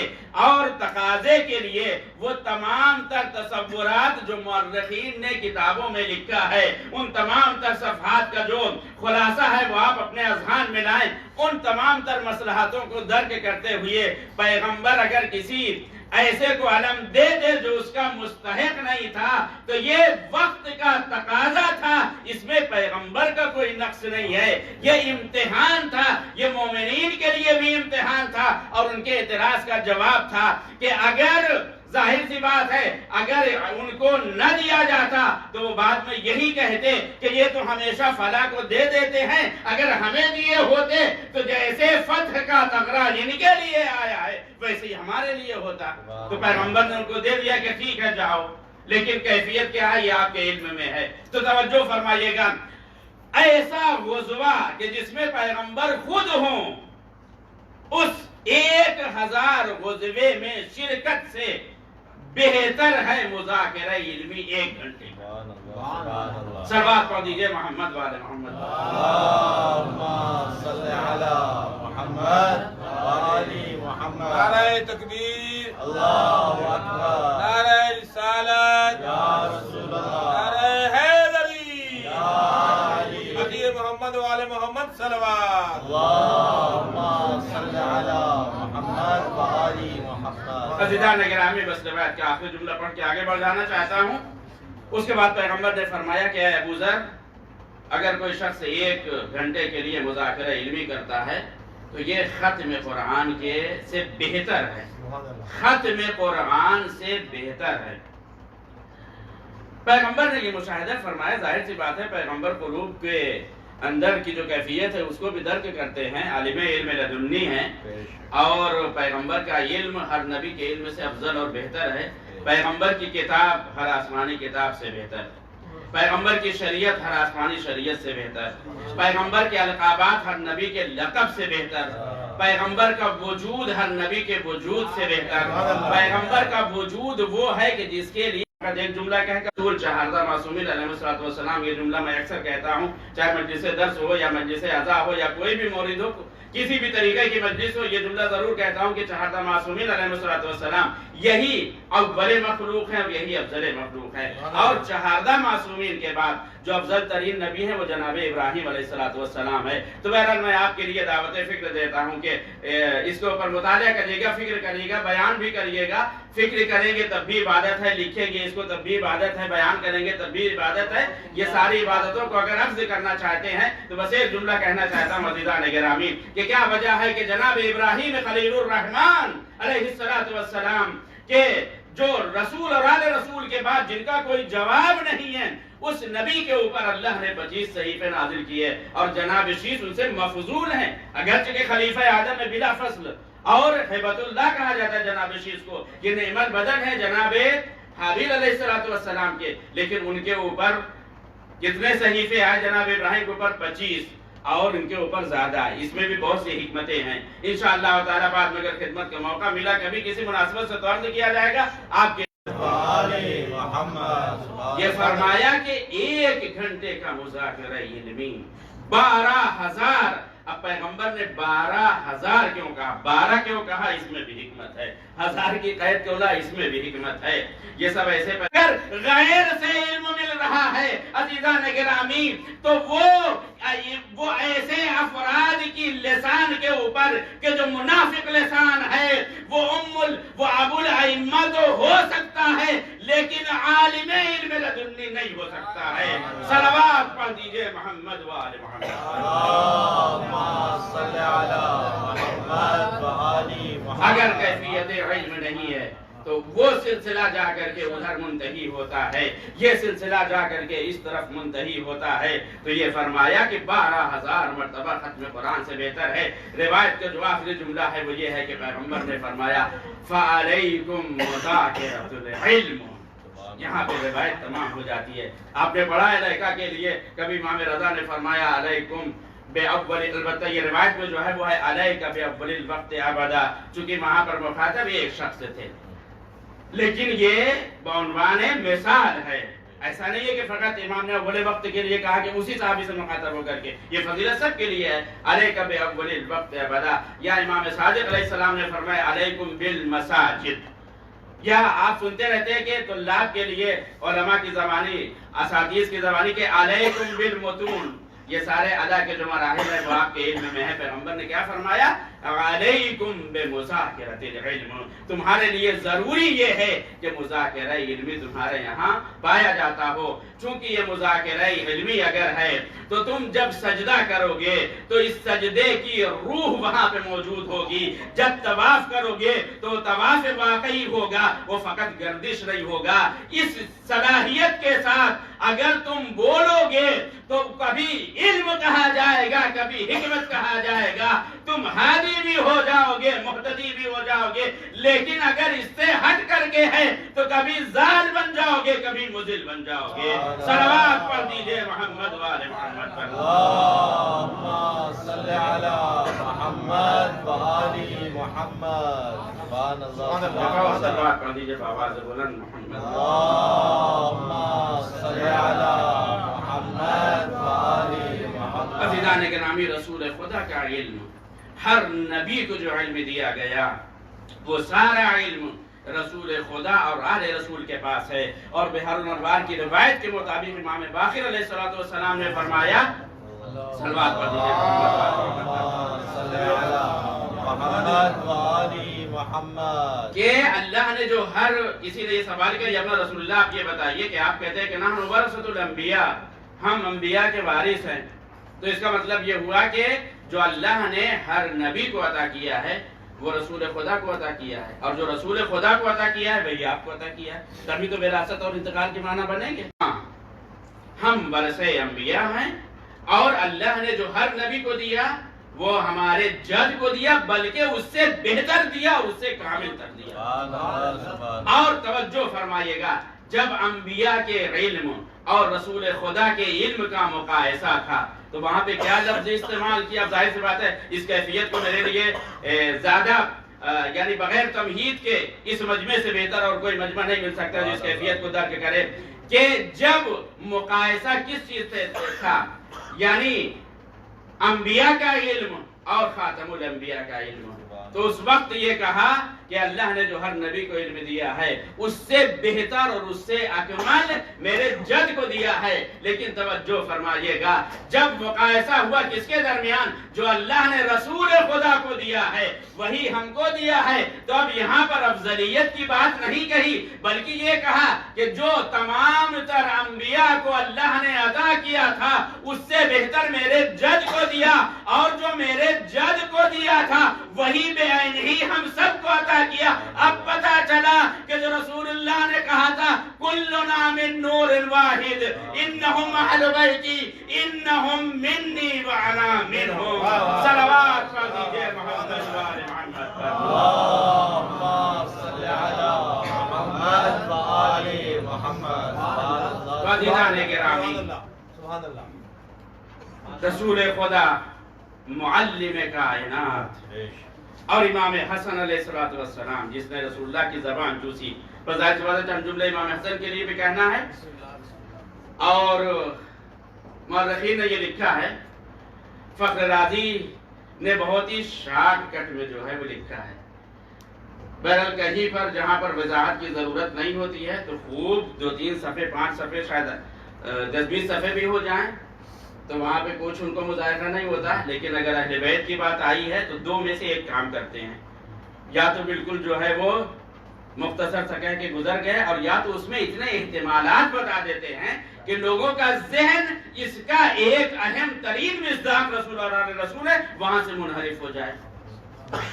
Speaker 4: اور تقاضے کے لیے وہ تمام تر تصورات جو مورخین نے کتابوں میں لکھا ہے، ان تمام تر صفحات کا جو خلاصہ ہے وہ آپ اپنے اذہان میں لائیں۔ ان تمام تر مصلحتوں کو درک کرتے ہوئے پیغمبر اگر کسی ایسے کو علم دے دے جو اس کا مستحق نہیں تھا تو یہ وقت کا تقاضا تھا، اس میں پیغمبر کا کوئی نقص نہیں ہے، یہ امتحان تھا، یہ مومنین کے لیے بھی امتحان تھا، اور ان کے اعتراض کا جواب تھا کہ اگر ظاہر سی بات ہے اگر ان کو نہ دیا جاتا تو وہ بعد میں یہی کہتے کہ یہ تو ہمیشہ فلاں کو دے دیتے ہیں، اگر ہمیں دیے ہوتے تو جیسے فتح کا تغرا ان کے لیے آیا ہے ویسے ہی ہمارے لیے ہوتا۔ تو پیغمبر نے ان کو دے دیا کہ ٹھیک ہے جاؤ، لیکن کیفیت کیا ہے یہ آپ کے علم میں ہے۔ تو توجہ فرمائیے گا، ایسا غزوہ کہ جس میں پیغمبر خود ہوں، اس 1000 غزوے میں شرکت سے بہتر ہے مذاکرہ علمی 1 گھنٹے کا۔ صلوات پڑھ دیجئے محمد والے محمد۔
Speaker 3: اللهم صل على محمد وآل محمد۔
Speaker 5: نعرہ تکبیر،
Speaker 3: اللہ اکبر،
Speaker 5: نعرہ رسالت،
Speaker 3: یا رسول اللہ،
Speaker 5: نعرہ حیدری،
Speaker 3: یا علی،
Speaker 5: حضرت محمد وآل محمد صلوات۔
Speaker 3: اللهم صل على محمد وآل محمد۔
Speaker 4: عزیزان گرامی، بس روایت کا آخری جملہ پڑھ کے آگے بڑھ جانا چاہتا ہوں۔ اس کے بعد پیغمبر نے فرمایا کہ اے ابو ذر، اگر کوئی شخص 1 گھنٹے کے لیے مذاکرہ علمی کرتا ہے تو یہ ختم قرآن سے بہتر ہے، ختم قرآن سے بہتر ہے۔ پیغمبر نے یہ مشاہدہ فرمایا، ظاہر سی بات ہے پیغمبر قلوب کے اندر کی جو کیفیت ہے اس کو بھی درک کرتے ہیں، عالم علم لدنی ہیں، اور پیغمبر کا علم ہر نبی کے علم سے افضل اور بہتر ہے، پیغمبر کی کتاب ہر آسمانی کتاب سے بہتر، پیغمبر کی شریعت ہر آسمانی شریعت سے بہتر، پیغمبر کے القابات ہر نبی کے لقب سے بہتر، پیغمبر کا وجود ہر نبی کے وجود سے بہتر، پیغمبر کا وجود وہ ہے کہ جس کے لیے ایک جملہ کہہ کر طول چہاردہ معصومین علیہ السلام، یہ جملہ میں اکثر کہتا ہوں، چاہے مجلس درس ہو یا مجلس عزا ہو یا کوئی بھی مورد ہو، کسی بھی طریقے کی مجلس ہو، یہ جملہ ضرور کہتا ہوں کہ چہاردہ معصومین علیہ السلام یہی اول مخلوق ہیں اور یہی افضل مخلوق ہے، اور چہاردہ معصومین کے بعد جو افضل ترین نبی ہے وہ جناب ابراہیم علیہ السلام ہے۔ تو بہرحال میں آپ کے لیے دعوت فکر دیتا ہوں کہ اس کے اوپر مطالعہ کریے گا، فکر کریے گا، بیان بھی کریے گا، فکر کریں گے تب بھی عبادت ہے، لکھیں گے اس کو تب بھی عبادت ہے، بیان کریں گے تب بھی عبادت ہے۔ یہ ساری عبادتوں کو اگر عرض کرنا چاہتے ہیں تو بس ایک جملہ کہنا چاہتا ہوں عزیزان گرامی کہ کیا وجہ ہے کہ جناب ابراہیم خلیل الرحمن علیہ السلام کے جو رسول اور آل رسول کے بعد جن کا کوئی جواب نہیں ہے، اس نبی کے اوپر اللہ نے 25 صحیفے نازل کیے، اور جناب شیش ان سے مفضول ہیں، اگرچہ کہ خلیفہ آدم میں بلا فصل اور ہیبت اللہ کہا جاتا ہے جناب شیش کو، یہ نعمت بدن ہے جناب حابیل علیہ السلام کے، لیکن ان کے اوپر کتنے صحیفے آئے جناب ابراہیم کے اوپر؟ 25، اور ان کے اوپر زیادہ ہے۔ اس میں بھی بہت سی حکمتیں ہیں، انشاءاللہ تعالیٰ بعد میں اگر خدمت کا موقع ملا کبھی کسی مناسبت سے تو عرض کیا جائے گا آپ کے یہ فرمایا کہ 1 گھنٹے کا مذاکرہ علمی 12,000، اب پیغمبر نے 12,000 کیوں کہا؟ 12 کیوں کہا؟ اس میں بھی حکمت ہے، 1000 کی قید کیوں لا؟ اس میں بھی حکمت ہے۔ یہ سب ایسے اگر غیر سے علم مل رہا ہے عزیزان گرامی تو وہ ایسے افراد کی لسان کے اوپر کہ جو منافق لسان ہے، وہ ابو الائمہ تو ہو سکتا ہے لیکن عالم علم لدنی نہیں ہو سکتا ہے۔ صلوات پڑھ دیجئے محمد و آل محمد۔ اگر کیفیت علم نہیں ہے تو وہ سلسلہ جا کر کے ادھر منتہی ہوتا ہے، یہ سلسلہ جا کر کے اس طرف منتہی ہوتا ہے۔ تو یہ فرمایا کہ 12,000 مرتبہ ختم قرآن سے بہتر ہے۔ روایت کا جو آخری جملہ ہے وہ یہ ہے کہ پیغمبر نے فرمایا فَعَلَيْكُمْ مُذَاكِرَةُ الْعِلْمِ، یہاں پہ روایت تمام ہو جاتی ہے۔ آپ نے پڑھا ہے لائقہ کے لیے، کبھی امام رضا نے فرمایا علیکم بے اول، البتہ یہ روایت میں جو ہے وہ ہے علیکہ بے اول الوقت ابدا، چونکہ وہاں پر مخاطب ایک شخص تھے، لیکن یہ بعنوان مثال ہے، ایسا نہیں ہے کہ فقط امام نے اول وقت کے لیے کہا کہ اسی صحابی سے مخاطب ہو کر کے، یہ فضیلت سب کے لیے ہے۔ علیکہ بے اول الوقت ابدا، یا امام صادق علیہ السلام نے فرمایا علیکم بالمساجد، یا آپ سنتے رہتے ہیں کہ طلاب کے لیے علماء کی زبانی، اساتذہ کی زبانی کہ علیکم بالمتون، یہ سارے ادا کے جو مراحل ہیں وہ آپ کے علم میں ہے۔ پیغمبر نے کیا فرمایا؟ علیکم بمذاکرۃ العلم، تمہارے لیے ضروری یہ ہے کہ مذاکرہ علمی تمہارے یہاں پایا جاتا ہو۔ چونکہ یہ مذاکرہ علمی اگر ہے تو تم جب سجدہ کرو گے تو اس سجدے کی روح وہاں پہ موجود ہوگی، جب طواف کرو گے تو طواف واقعی ہوگا، وہ فقط گردش نہیں ہوگا۔ اس صلاحیت کے ساتھ اگر تم بولو گے تو کبھی علم کہا جائے گا، کبھی حکمت کہا جائے گا، تم ہادی بھی ہو جاؤ گے، مہتدی بھی ہو جاؤ گے، لیکن اگر اس سے ہٹ کر کے ہے تو کبھی ضال بن جاؤ گے، کبھی مضل بن جاؤ گے۔ صلوات پڑھ دیجئے محمد و آل محمد پر۔
Speaker 3: اللہم صلی علی محمد و آل محمد۔ سبحان اللہ۔
Speaker 4: صلوات پڑھ دیجئے بآواز بلند محمد۔
Speaker 3: اللہم صلی علی محمد و آل محمد۔
Speaker 4: عزیزان گرامی، رسول خدا کا علم، ہر نبی کو جو علم دیا گیا وہ سارا علم رسول خدا اور آل رسول کے پاس ہے، اور بحر الانوار کی روایت کے مطابق امام باقر علیہ السلام نے فرمایا، صلوات پڑھ دیجئے
Speaker 3: محمد و آل محمد،
Speaker 4: کہ اللہ نے جو ہر کسی نے یہ سوال کیا یا رسول اللہ آپ یہ بتائیے کہ آپ کہتے ہیں کہ نحن ورثۃ الانبیاء، ہم انبیاء کے وارث ہیں، تو اس کا مطلب یہ ہوا کہ جو اللہ نے ہر نبی کو عطا کیا ہے وہ رسول خدا کو عطا کیا ہے، اور جو رسول خدا کو عطا کیا ہے وہی آپ کو عطا کیا ہے، تبھی تو وراثت اور انتقال کے معنی بنیں گے۔ ہاں، ہم ورثے انبیاء ہیں، اور اللہ نے جو ہر نبی کو دیا وہ ہمارے جد کو دیا، بلکہ اس سے بہتر دیا، اس سے کامل تر دیا۔ اور توجہ فرمائیے گا، جب انبیاء کے علم اور رسول خدا کے علم کا مقایسہ تھا تو وہاں پہ کیا لفظ استعمال کیا؟ ظاہر سی بات ہے اس کیفیت کو میرے لیے زیادہ یعنی بغیر تمہید کے اس مجمع سے بہتر اور کوئی مجمع نہیں مل سکتا جو اس کیفیت کو درک کرے کہ جب مقایسہ کس چیز سے تھا، یعنی انبیاء کا علم اور خاتم الانبیاء کا علم، تو اس وقت یہ کہا کہ اللہ نے جو ہر نبی کو علم دیا ہے اس سے بہتر اور اس سے اکمل میرے جد کو دیا ہے۔ لیکن توجہ فرمائیے گا، جب مقایسہ ہوا کس کے درمیان؟ جو اللہ نے رسول خدا کو دیا ہے وہی ہم کو دیا ہے، تو اب یہاں پر افضلیت کی بات نہیں کہی، بلکہ یہ کہا کہ جو تمام تر انبیاء کو اللہ نے عطا کیا تھا اس سے بہتر میرے جد کو دیا، اور جو میرے جد کو دیا تھا وہی بے عین ہی ہم سب کو عطا کیا۔ اب پتا چلا کہ جو رسول اللہ نے کہا تھا کلنا من نور واحد انہم اہل بیتی انہم منی وانا منہم، صلوات پڑھ دیجئے محمد وآل محمد پر۔
Speaker 3: اللهم صل على محمد وآل محمد۔
Speaker 4: عزیزان گرامی،
Speaker 5: سبحان اللہ،
Speaker 4: رسول خدا معلم کائنات اور امام حسن علیہ السلام جس نے رسول اللہ کی زبان چوسی، پر ظاہر سی بات ہے ہم جملے امام حسن کے لیے بھی کہنا ہے، اور مورخین نے یہ لکھا ہے، فخر رازی نے بہت ہی شارٹ کٹ میں جو ہے وہ لکھا ہے، بہرحال کہیں پر جہاں پر وضاحت کی ضرورت نہیں ہوتی ہے تو خوب 2-3 صفحے 5 صفحے شاید 10-20 صفحے بھی ہو جائیں تو وہاں پہ کچھ ان کو مظاہرہ نہیں ہوتا، لیکن اگر اہل بیت کی بات آئی ہے تو 2 میں سے ایک کام کرتے ہیں، یا تو بالکل جو ہے وہ مختصر سا کہہ کے گزر گئے، اور یا تو اس میں اتنے احتمالات بتا دیتے ہیں کہ لوگوں کا ذہن اس کا ایک اہم ترین مصداق رسول اور آل رسول ہے وہاں سے منحرف ہو جائے۔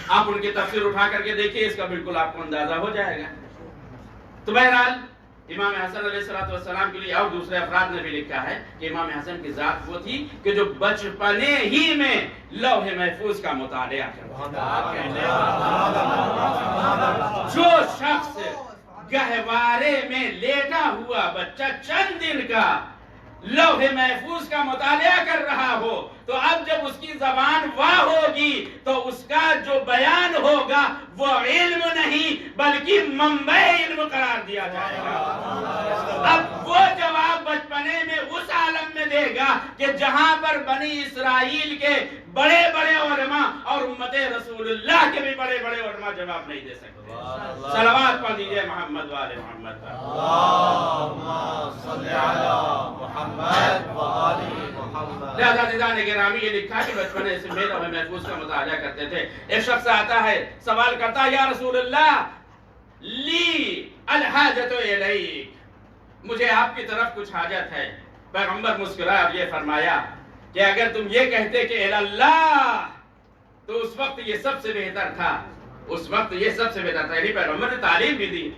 Speaker 4: آپ ان کی تفسیر اٹھا کر کے دیکھیے، اس کا بالکل آپ کو اندازہ ہو جائے گا۔ تو بہرحال امام حسن علیہ السلام کے لیے اور دوسرے افراد نے بھی لکھا ہے کہ امام حسن کی ذات وہ تھی کہ جو بچپنے ہی میں لوح محفوظ کا مطالعہ کرتا، جو شخص گہوارے میں لیٹا ہوا بچہ چند دن کا لوح محفوظ کا مطالعہ کر رہا ہو تو اب جب اس کی زبان واہ ہوگی تو اس کا جو بیان ہوگا وہ علم نہیں بلکہ منبع علم قرار دیا جائے گا۔ اب وہ جواب بچپنے میں اس عالم میں دے گا کہ جہاں پر بنی اسرائیل کے بڑے بڑے علماء اور امت رسول اللہ کے بھی بڑے بڑے علماء جواب نہیں دے سکتے۔ صلوات پڑھ دیجئے محمد وآل محمد پر۔
Speaker 3: اللهم صل على محمد وآل محمد۔
Speaker 4: لہذا عزیزان گرامی یہ لکھا کہ بچپنے سے لوح محفوظ کا مطالعہ کرتے تھے۔ ایک شخص آتا ہے سوال کرتا ہے، یا رسول اللہ لی الحاجت الیک، مجھے آپ کی طرف کچھ حاجت ہے۔ پیغمبر مسکرائے اور یہ فرمایا کہ اگر تم یہ کہتے کہ الی اللہ تو اس وقت یہ سب سے بہتر تھا، اس وقت یہ سب سے بہتر تھا، یعنی پیغمبر نے تعلیم بھی دی۔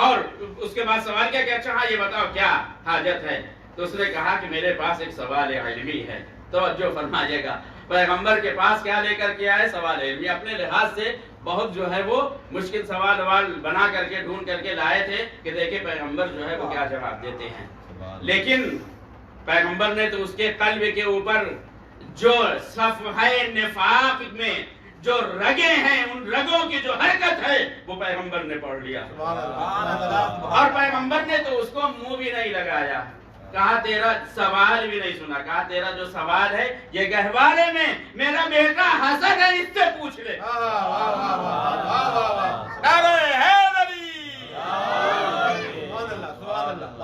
Speaker 4: اور اس کے بعد سوال کیا کہ اچھا ہاں یہ بتاؤ کیا حاجت ہے؟ تو اس نے کہا کہ میرے پاس ایک سوال علمی ہے۔ توجہ فرمائیے گا، پیغمبر کے پاس کیا لے کر کے آئے؟ سوال علمی۔ اپنے لحاظ سے بہت جو ہے وہ مشکل سوال بنا کر کے ڈھونڈ کر کے لائے تھے کہ دیکھیں پیغمبر جو ہے وہ کیا جواب دیتے ہیں، لیکن پیغمبر نے تو اس کے قلب کے اوپر جو صفحہ نفاق میں جو رگیں ہیں ان رگوں کی جو حرکت ہے وہ پیغمبر نے پڑھ لیا، اور پیغمبر نے تو اس کو منہ بھی نہیں لگایا، کہا تیرا سوال بھی نہیں سنا، کہا تیرا جو سوال ہے یہ گہوارے میں میرا بیٹا حسن ہے، اس سے پوچھ لے۔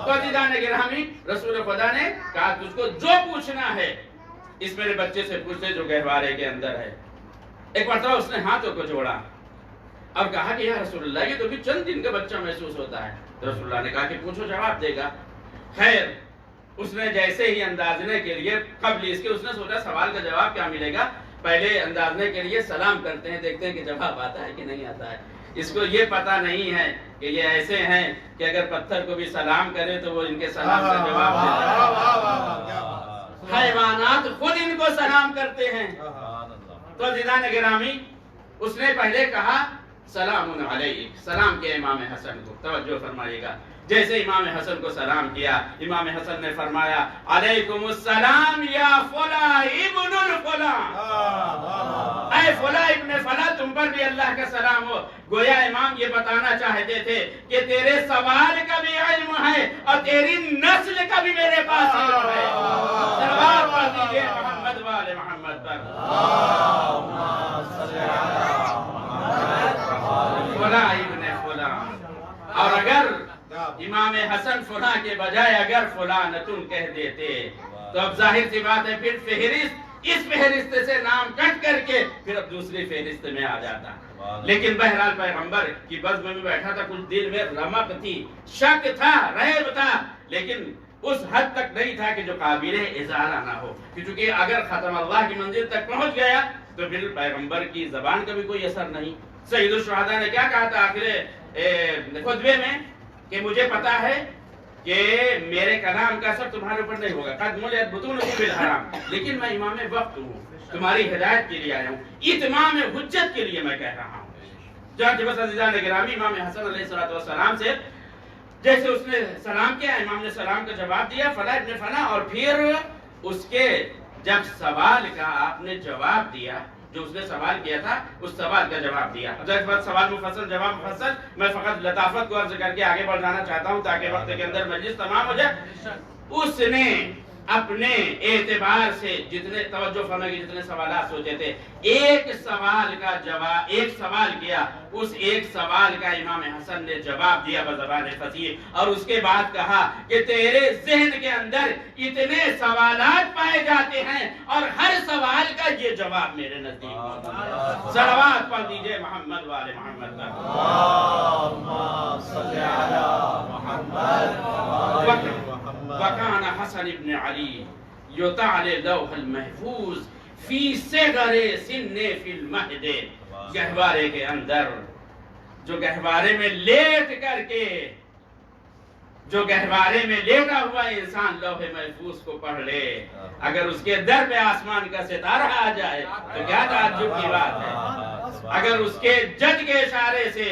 Speaker 4: تو عزیزان گرامی رسول خدا نے کہا تجھ کو جو پوچھنا ہے اس میرے بچے سے پوچھ لے جو گہوارے کے اندر ہے۔ ایک مرتبہ اس نے ہاتھوں کو جوڑا اور کہا کہ یا رسول اللہ یہ تو بھی چند دن کا بچہ محسوس ہوتا ہے۔ تو رسول اللہ نے کہا کہ پوچھو جواب دے گا۔ خیر اس نے جیسے ہی اندازنے کے لیے قبل اس کے اس نے سوچا سوال کا جواب کیا ملے گا، پہلے اندازنے کے لیے سلام کرتے ہیں، دیکھتے ہیں کہ جواب آتا ہے کہ نہیں آتا ہے۔ اس کو یہ پتا نہیں ہے کہ یہ ایسے ہیں کہ اگر پتھر کو بھی سلام کرے تو وہ ان کے سلام کا جواب دیتا ہے۔ حیوانات خود ان کو سلام کرتے ہیں۔ تو عزیزان گرامی، اس نے پہلے کہا سلام علیک، سلام کیا امام حسن کو، توجہ فرمائیے گا۔ جیسے امام حسن کو سلام کیا، امام حسن نے فرمایا علیکم السلام یا فلاں ابن الفلاں، اے فلاں ابن فلاں، تم پر بھی اللہ کا سلام ہو۔ گویا امام یہ بتانا چاہتے تھے کہ تیرے سوال کا بھی علم ہے اور تیری نسل کا بھی میرے پاس علم ہے۔ صلوات پڑھ دیجئے محمد والے محمد پر۔ فلاں ابن فلاں، اور اگر امام حسن فلاں کے بجائے اگر فلانتن کہہ دیتے تو اب ظاہر سی بات ہے پھر فہرست، اس فہرست سے نام کٹ کر کے پھر اب دوسری فہرست میں آ جاتا۔ لیکن بہرحال پیغمبر کی بزم میں بیٹھا تھا، کچھ دل میں رمق تھی، شک تھا، ریب تھا، لیکن اس حد تک نہیں تھا کہ جو قابل ازالہ نہ ہو، کیونکہ اگر ختم اللہ کی منزل تک پہنچ گیا تو پھر پیغمبر کی زبان کا بھی کوئی اثر نہیں۔ سید الشہداء نے کیا کہا تھا آخر خطبے میں کہ مجھے پتا ہے کہ میرے کلام کا اثر تمہارے اوپر نہیں ہوگا، قد ملئت بطونکم بالحرام، لیکن میں امام وقت ہوں، تمہاری ہدایت کے لیے آیا ہوں، اتمام حجت کے لیے میں کہہ رہا ہوں۔ جہاں بس عزیزان گرامی، امام حسن علیہ السلام سے جیسے اس نے سلام کیا، امام نے سلام کا جواب دیا فلاں ابن فلاں، اور پھر اس کے جب سوال کا آپ نے جواب دیا، جو اس نے سوال کیا تھا اس سوال کا جواب دیا۔ سوال مفصل جواب مفصل، میں فقط لطافت کو عرض کر کے آگے بڑھ جانا چاہتا ہوں تاکہ وقت کے اندر مجلس تمام ہو جائے۔ اس نے اپنے اعتبار سے جتنے توجہ فرمائے جتنے سوالات سوچے تھے، ایک سوال کا جواب، ایک سوال کیا، اس ایک سوال کا امام حسن نے جواب دیا بزبان فصیح، اور اس کے بعد کہا کہ تیرے ذہن کے اندر اتنے سوالات پائے جاتے ہیں اور ہر سوال کا یہ جواب میرے نزدیک موجود ہے۔ صلوات پڑھ دیجئے محمد والے محمد پر۔
Speaker 3: اللهم صل على محمد
Speaker 4: وكان حسن ابن علي يطالع لوح المحفوظ في صغر سن في المهد، گہوارے کے اندر، جو گہوارے میں لیٹ کر کے، جو گہوارے میں لیٹا ہوا انسان لوح محفوظ کو پڑھ لے، اگر اس کے در پہ آسمان کا ستارہ آ جائے تو کیا تعجب کی بات ہے، اگر اس کے جد کے اشارے سے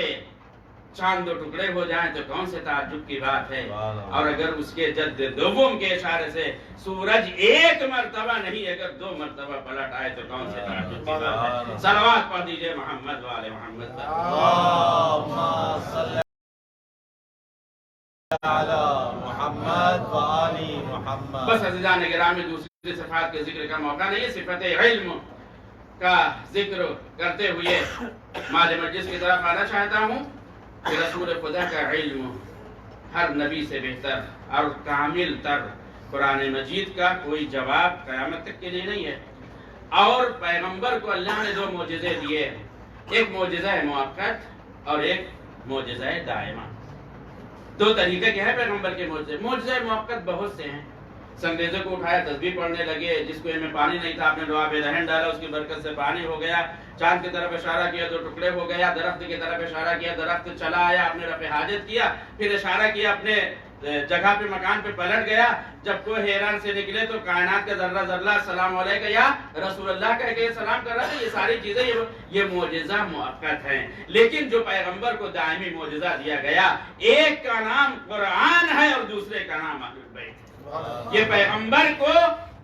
Speaker 4: چاند دو ٹکڑے ہو جائیں تو کون سے تعجب کی بات ہے، اور اگر اس کے جد دوم کے اشارے سے سورج ایک مرتبہ نہیں اگر 2 مرتبہ پلٹ آئے تو کون سے تعجب کی بات ہے۔ صلوات پڑھ دیجئے محمد والے محمد پر۔
Speaker 3: اللهم صل على محمد وآل محمد۔
Speaker 4: بس عزیزان گرامی، دوسری صفات کے ذکر کا موقع نہیں ہے، صفت علم کا ذکر کرتے ہوئے مال مجلس کی طرف آنا چاہتا ہوں کہ رسول خدا کا علم ہر نبی سے بہتر اور کامل تر قرآن مجید کا کوئی جواب قیامت تک کے لیے نہیں ہے، اور پیغمبر کو اللہ نے 2 معجزے دیے، ایک معجزہ موقت اور ایک معجزہ دائمہ۔ 2 طریقے کے ہیں پیغمبر کے معجزے۔ معجزہ موقت بہت سے ہیں، سنگریزوں کو اٹھایا تسبیح پڑھنے لگے، جس کو میں پانی نہیں تھا آپ نے لعاب دہن ڈالا، اس کی برکت سے پانی ہو گیا، چاند کی طرف اشارہ کیا 2 ٹکڑے ہو گیا، درخت کی طرف اشارہ کیا درخت چلا آیا، آپ نے رفع حاجت کیا، پھر اشارہ کیا اپنے جگہ پہ مکان پہ پلٹ گیا، جب کوئی حیران سے نکلے تو کائنات کا ذرہ ذرہ السلام علیکم یا رسول اللہ کہہ کے سلام کر رہا تھا۔ یہ ساری چیزیں یہ معجزہ موقت ہیں، لیکن جو پیغمبر کو دائمی معجزہ دیا گیا، ایک کا نام قرآن ہے اور دوسرے کا نام اہل بیت۔ یہ پیغمبر کو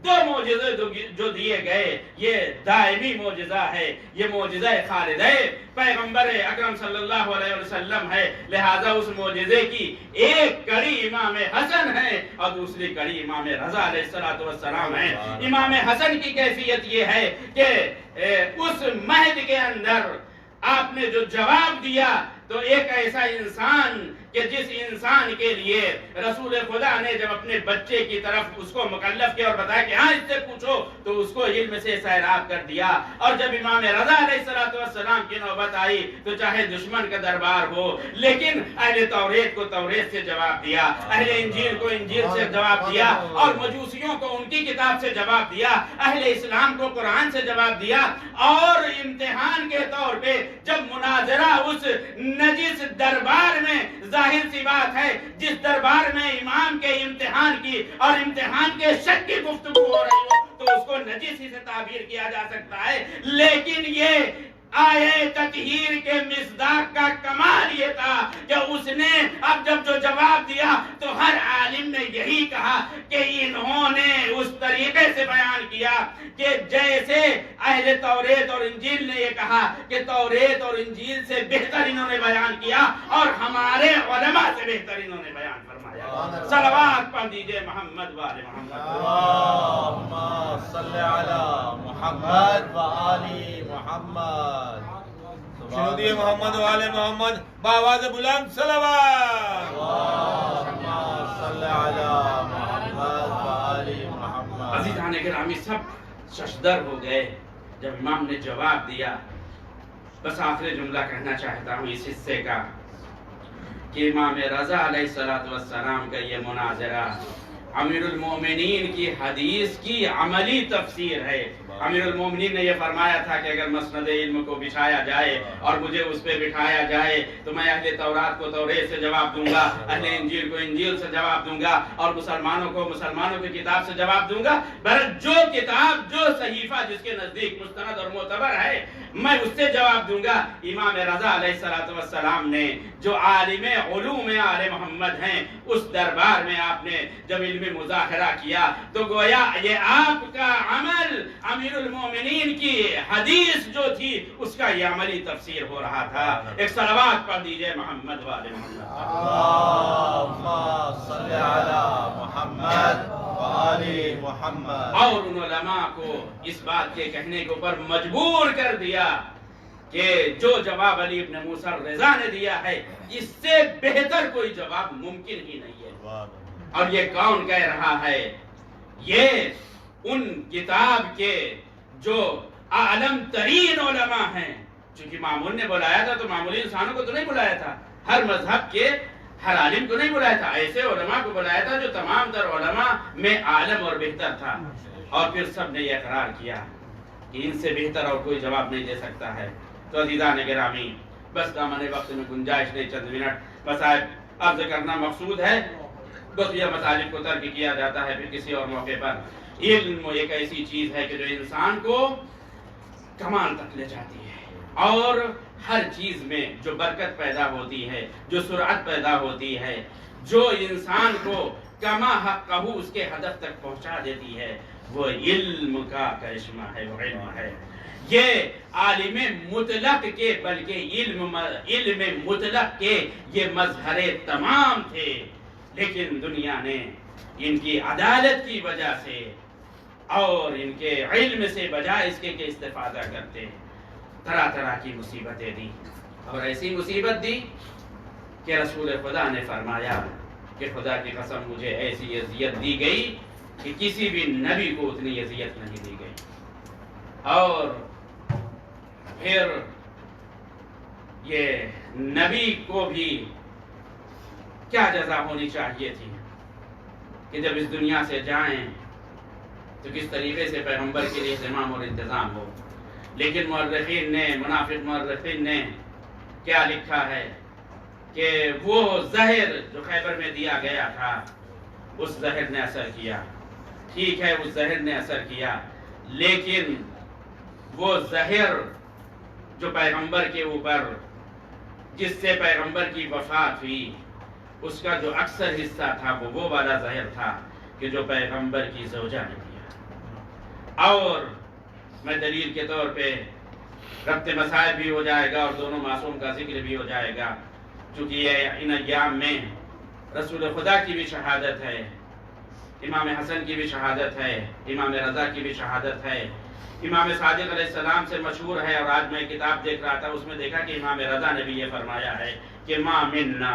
Speaker 4: 2 معجزے جو دیے گئے، یہ دائمی معجزہ ہے، یہ معجزہ خالد ہے، پیغمبر اکرم صلی اللہ علیہ وسلم ہے، لہذا اس معجزے کی ایک کڑی امام حسن ہے اور دوسری کڑی امام رضا علیہ السلام ہے۔ امام حسن کی کیفیت یہ ہے کہ اس مہد کے اندر آپ نے جو جواب دیا تو ایک ایسا انسان کہ جس انسان کے لیے رسول خدا نے جب اپنے بچے کی طرف اس کو مکلف کیا اور بتایا کہ ہاں اس سے پوچھو تو اس کو علم سے سیراب کر دیا، اور جب امام رضا علیہ السلام کی نوبت آئی تو چاہے دشمن کا دربار ہو لیکن اہل توریت کو توریت سے جواب دیا، اہل انجیل کو انجیل سے جواب دیا، اور مجوسیوں کو ان کی کتاب سے جواب دیا، اہل اسلام کو قرآن سے جواب دیا، اور امتحان کے طور پہ جب مناظرہ اس نجس دربار میں، ظاہر سی بات ہے جس دربار میں امام کے امتحان کی اور امتحان کے شک کی گفتگو ہو رہی ہو تو اس کو نجس ہی سے تعبیر کیا جا سکتا ہے، لیکن یہ آئے تطہیر کے مصداق کا کمال یہ تھا کہ اس نے اب جب جو جواب دیا تو ہر عالم نے یہی کہا کہ انہوں نے اس طریقے سے بیان کیا کہ جیسے اہل توریت اور انجیل نے یہ کہا کہ توریت اور انجیل سے بہتر انہوں نے بیان کیا اور ہمارے علماء سے بہتر انہوں نے بیان فرمایا۔ صلوات پڑھ دیجئے محمد و آل محمد۔
Speaker 3: اللہم صلی علی محمد و آل محمد۔
Speaker 5: شنو دیے محمد و آل محمد بآواز بلند صلوات۔
Speaker 3: اللہم صلی علی محمد و آل محمد۔
Speaker 4: عزیزان گرامی سب ششدر ہو گئے جب امام نے جواب دیا۔ بس آخری جملہ کہنا چاہتا ہوں اس حصے کا کہ امام رضا علیہ السلام کا یہ مناظرہ امیر المومنین کی حدیث کی عملی تفسیر ہے۔ امیر المومنین نے یہ فرمایا تھا کہ اگر مسند علم کو بچھایا جائے اور مجھے اس پہ بٹھایا جائے تو میں اہل تورات کو توریت سے جواب دوں گا، اہل انجیل کو انجیل سے جواب دوں گا، اور مسلمانوں کو مسلمانوں کی کتاب سے جواب دوں گا۔ بہرحال جو کتاب جو صحیفہ جس کے نزدیک مستند اور معتبر ہے میں اس سے جواب دوں گا۔ امام رضا علیہ السلام نے جو عالم علوم آل محمد ہیں اس دربار میں آپ نے جب علمی مظاہرہ کیا تو گویا یہ آپ کا عمل امیر المومنین کی حدیث جو تھی اس کا یہ عملی تفسیر ہو رہا تھا۔ ایک صلوات پڑھ دیجئے محمد و آل محمد۔
Speaker 3: اللہم صلی علی محمد و آل محمد۔
Speaker 4: اور ان علماء کو اس بات کے کہنے کے اوپر مجبور کر دیا کہ جو جواب علی ابن موسیٰ رضا نے دیا ہے اس سے بہتر کوئی جواب ممکن ہی نہیں ہے۔ اور یہ کون کہہ رہا ہے؟ یہ ان کتاب کے جو عالم ترین علماء ہیں، چونکہ مامون نے بلایا تھا تو معمولی انسانوں کو تو نہیں بلایا تھا، ہر مذہب کے ہر عالم کو نہیں بلایا تھا، ایسے علماء کو بلایا تھا جو تمام تر علماء میں عالم اور بہتر تھا۔ اور پھر سب نے یہ اقرار کیا کہ ان سے بہتر اور کوئی جواب نہیں دے سکتا ہے۔ تو عزیزان گرامی بس دامن وقت میں گنجائش نہیں، چند منٹ مسائل عرض کرنا مقصود ہے۔ بقیہ مطالب کو ترک کیا جاتا ہے پھر کسی اور موقع پر۔ علم ایک ایسی چیز ہے کہ جو انسان کو کمال تک لے جاتی ہے، اور ہر چیز میں جو برکت پیدا ہوتی ہے، جو سرعت پیدا ہوتی ہے، جو انسان کو کما حقہ اس کے ہدف تک پہنچا دیتی ہے، وہ علم کا کرشمہ ہے، وہ علم ہے۔ یہ عالم مطلق کے بلکہ علم مطلق کے یہ مظہر تمام تھے، لیکن دنیا نے ان کی عدالت کی وجہ سے اور ان کے علم سے بجائے اس کے استفادہ کرتے طرح طرح کی مصیبتیں دی، اور ایسی مصیبت دی کہ رسول خدا نے فرمایا کہ خدا کی قسم مجھے ایسی اذیت دی گئی کہ کسی بھی نبی کو اتنی اذیت نہیں دی گئی۔ اور پھر یہ نبی کو بھی کیا جزا ہونی چاہیے تھی کہ جب اس دنیا سے جائیں تو کس طریقے سے پیغمبر کے لیے اہتمام اور انتظام ہو۔ لیکن مورخین نے، منافق مورخین نے کیا لکھا ہے کہ وہ زہر جو خیبر میں دیا گیا تھا اس زہر نے اثر کیا، ٹھیک ہے اس زہر نے اثر کیا، لیکن وہ زہر جو پیغمبر کے اوپر جس سے پیغمبر کی وفات ہوئی اس کا جو اکثر حصہ تھا وہ والا زہر تھا کہ جو پیغمبر کی زوجہ نے دیا۔ اور میں دلیل کے طور پہ ربط مسائل بھی ہو جائے گا اور دونوں معصوم کا ذکر بھی ہو جائے گا، چونکہ یہ ان ایام میں رسول خدا کی بھی شہادت ہے، امام حسن کی بھی شہادت ہے، امام رضا کی بھی شہادت ہے، امام صادق علیہ السلام سے مشہور ہے۔ اور آج میں کتاب دیکھ رہا تھا اس میں دیکھا کہ امام رضا نے بھی یہ فرمایا ہے کہ ما مننا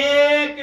Speaker 4: 1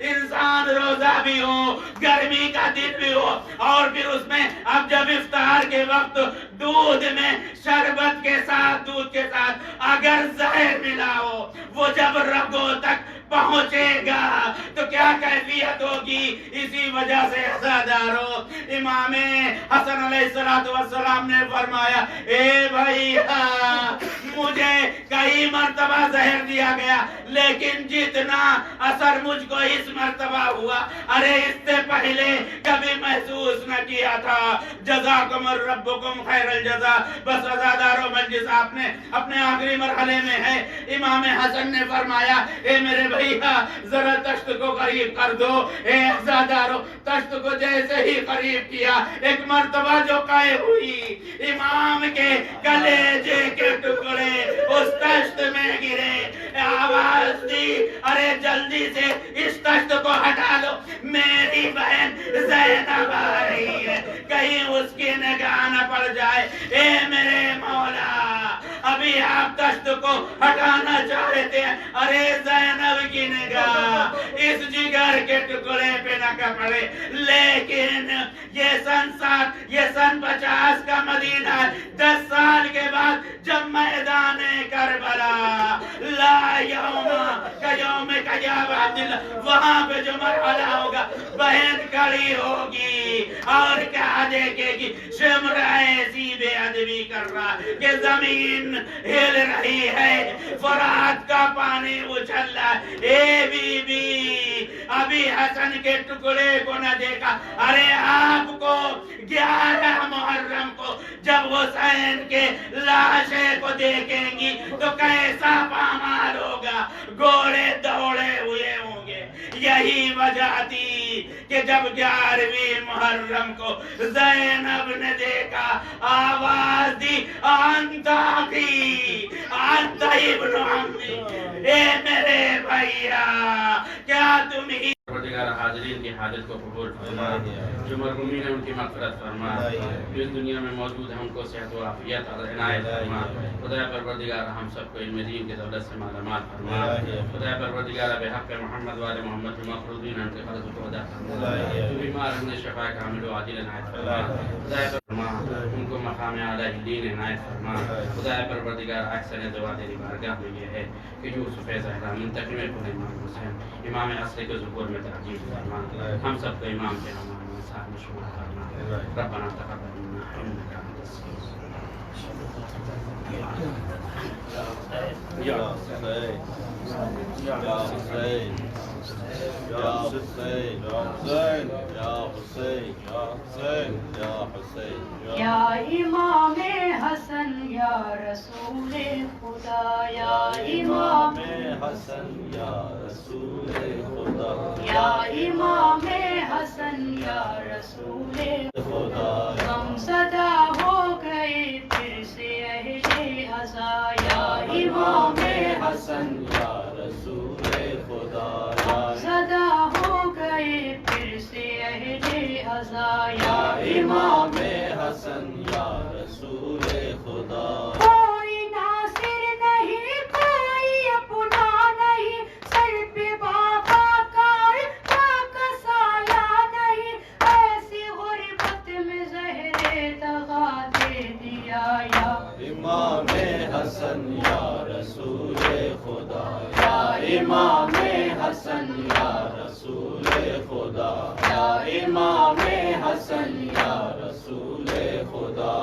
Speaker 4: انسان روزہ بھی ہو، گرمی کا دن بھی ہو، اور پھر اس میں اب جب افطار کے وقت دودھ میں شربت کے ساتھ، دودھ کے ساتھ اگر زہر ملا ہو، وہ جب رگوں تک پہنچے گا تو کیا کیفیت ہوگی؟ اسی وجہ سے عزیزدارو امام حسن علیہ السلام نے فرمایا اے بھائیا مجھے کئی مرتبہ زہر دیا گیا لیکن جتنا اثر مجھ کو اس مرتبہ ہوا ارے اس سے پہلے کبھی محسوس نہ کیا تھا۔ جزاکم ربکم خیر الجزا۔ بس عزیزدارو مجلس آپ نے اپنے آخری مرحلے میں ہے۔ امام حسن نے فرمایا اے میرے بھائیا ذرا تشت کو قریب کر دو۔ اے عزیزدارو تشت کو جیسے ہی قریب کیا ایک مرتبہ جو قائم ہوئی امام کے کلیجے کے ٹکڑے اس تشت میں گرے، آواز دی ارے جلدی سے اس تشت کو ہٹا لو، میری بہن زینب آ رہی ہے، کہیں اس کی نگاہ نہ پڑ جائے۔ اے میرے مولا ابھی آپ تشت کو ہٹانا چاہتے ہیں، ارے زینب کی نگاہ اس جگر کے ٹکڑے پہ نہ پڑے۔ لیکن یہ سن 50 کا مدینہ ہے، 10 سال کے بعد جب میدان کربلا لا یوم کا یوم قیام عبداللہ وہاں پہ جو مرحلہ ہوگا بہن کھڑی ہوگی اور کیا دیکھے گی؟ شمر ایسی بے ادبی کر رہا کہ زمین ہل رہی ہے، فرات کا پانی اچھل رہا ہے۔ اے بی بی ابھی حسن کے ٹکڑے کو نہ دیکھا، ارے آپ کو 11 محرم کو جب حسین کے لاشے کو دیکھیں گی تو کیسا پامال ہوگا، گھوڑے دوڑے ہوئے ہوں گے۔ یہی وجہ تھی کہ جب 11ویں محرم کو زینب نے دیکھا آواز دی انتا کی انتا ابن عمی، اے میرے بھائیا کیا تم ہی پروردگار حاضرین کی حاجت کو قبول فرما، جو مرحومین ہیں ان کی مغفرت فرما، جو اس دنیا میں موجود ہیں ان کو صحت و عافیت اور عنایت فرما۔ خدا پروردگار ہم سب کو علم دین کی دولت سے مالا مال فرما۔ خدا پروردگار بحق محمد وآل محمد المفروضین ان کے قرض کو ادا فرما، جو بیمار ہیں شفا کامل و عاجل عنایت فرما۔ خدا فرما ان کو مقام اعلیٰ دین عنایت فرما۔ خدا پروردگار احسن دعا تیری بارگاہ میں یہ ہے کہ یوسف زہرا منتقم خود امام حسین امام اصلی کے ظہور میں ترجیح فرما، ہم سب کو امام کے ہمارے ساتھ میں شمار کرنا۔ ربنا تقبل منا انک انت السمیع
Speaker 3: یا حسین یا حسین یا حسین یا حسین یا حسین یا حسین یا حسین
Speaker 6: یا امام حسن یا رسول خدا، یا امام
Speaker 3: حسن یا رسول خدا،
Speaker 6: یا امام حسن یا رسول
Speaker 3: خدا،
Speaker 6: غم زدہ ہو گئے پھر سے اہل عزا، یا امام
Speaker 3: حسن یا رسول خدا،
Speaker 6: غم زدہ ہو گئے پھر سے اہل عزا، یا
Speaker 3: امام حسن یا رسول خدا۔
Speaker 6: کوئی ناصر نہیں کوئی اپنا نہیں، سر پہ بابا کا سایہ نہیں، ایسی غربت میں زہر دغا دے دیا، یا
Speaker 3: امام حسن یا رسول خدا، یا امام حسن یا رسول خدا، یا امام حسن یا رسول خدا۔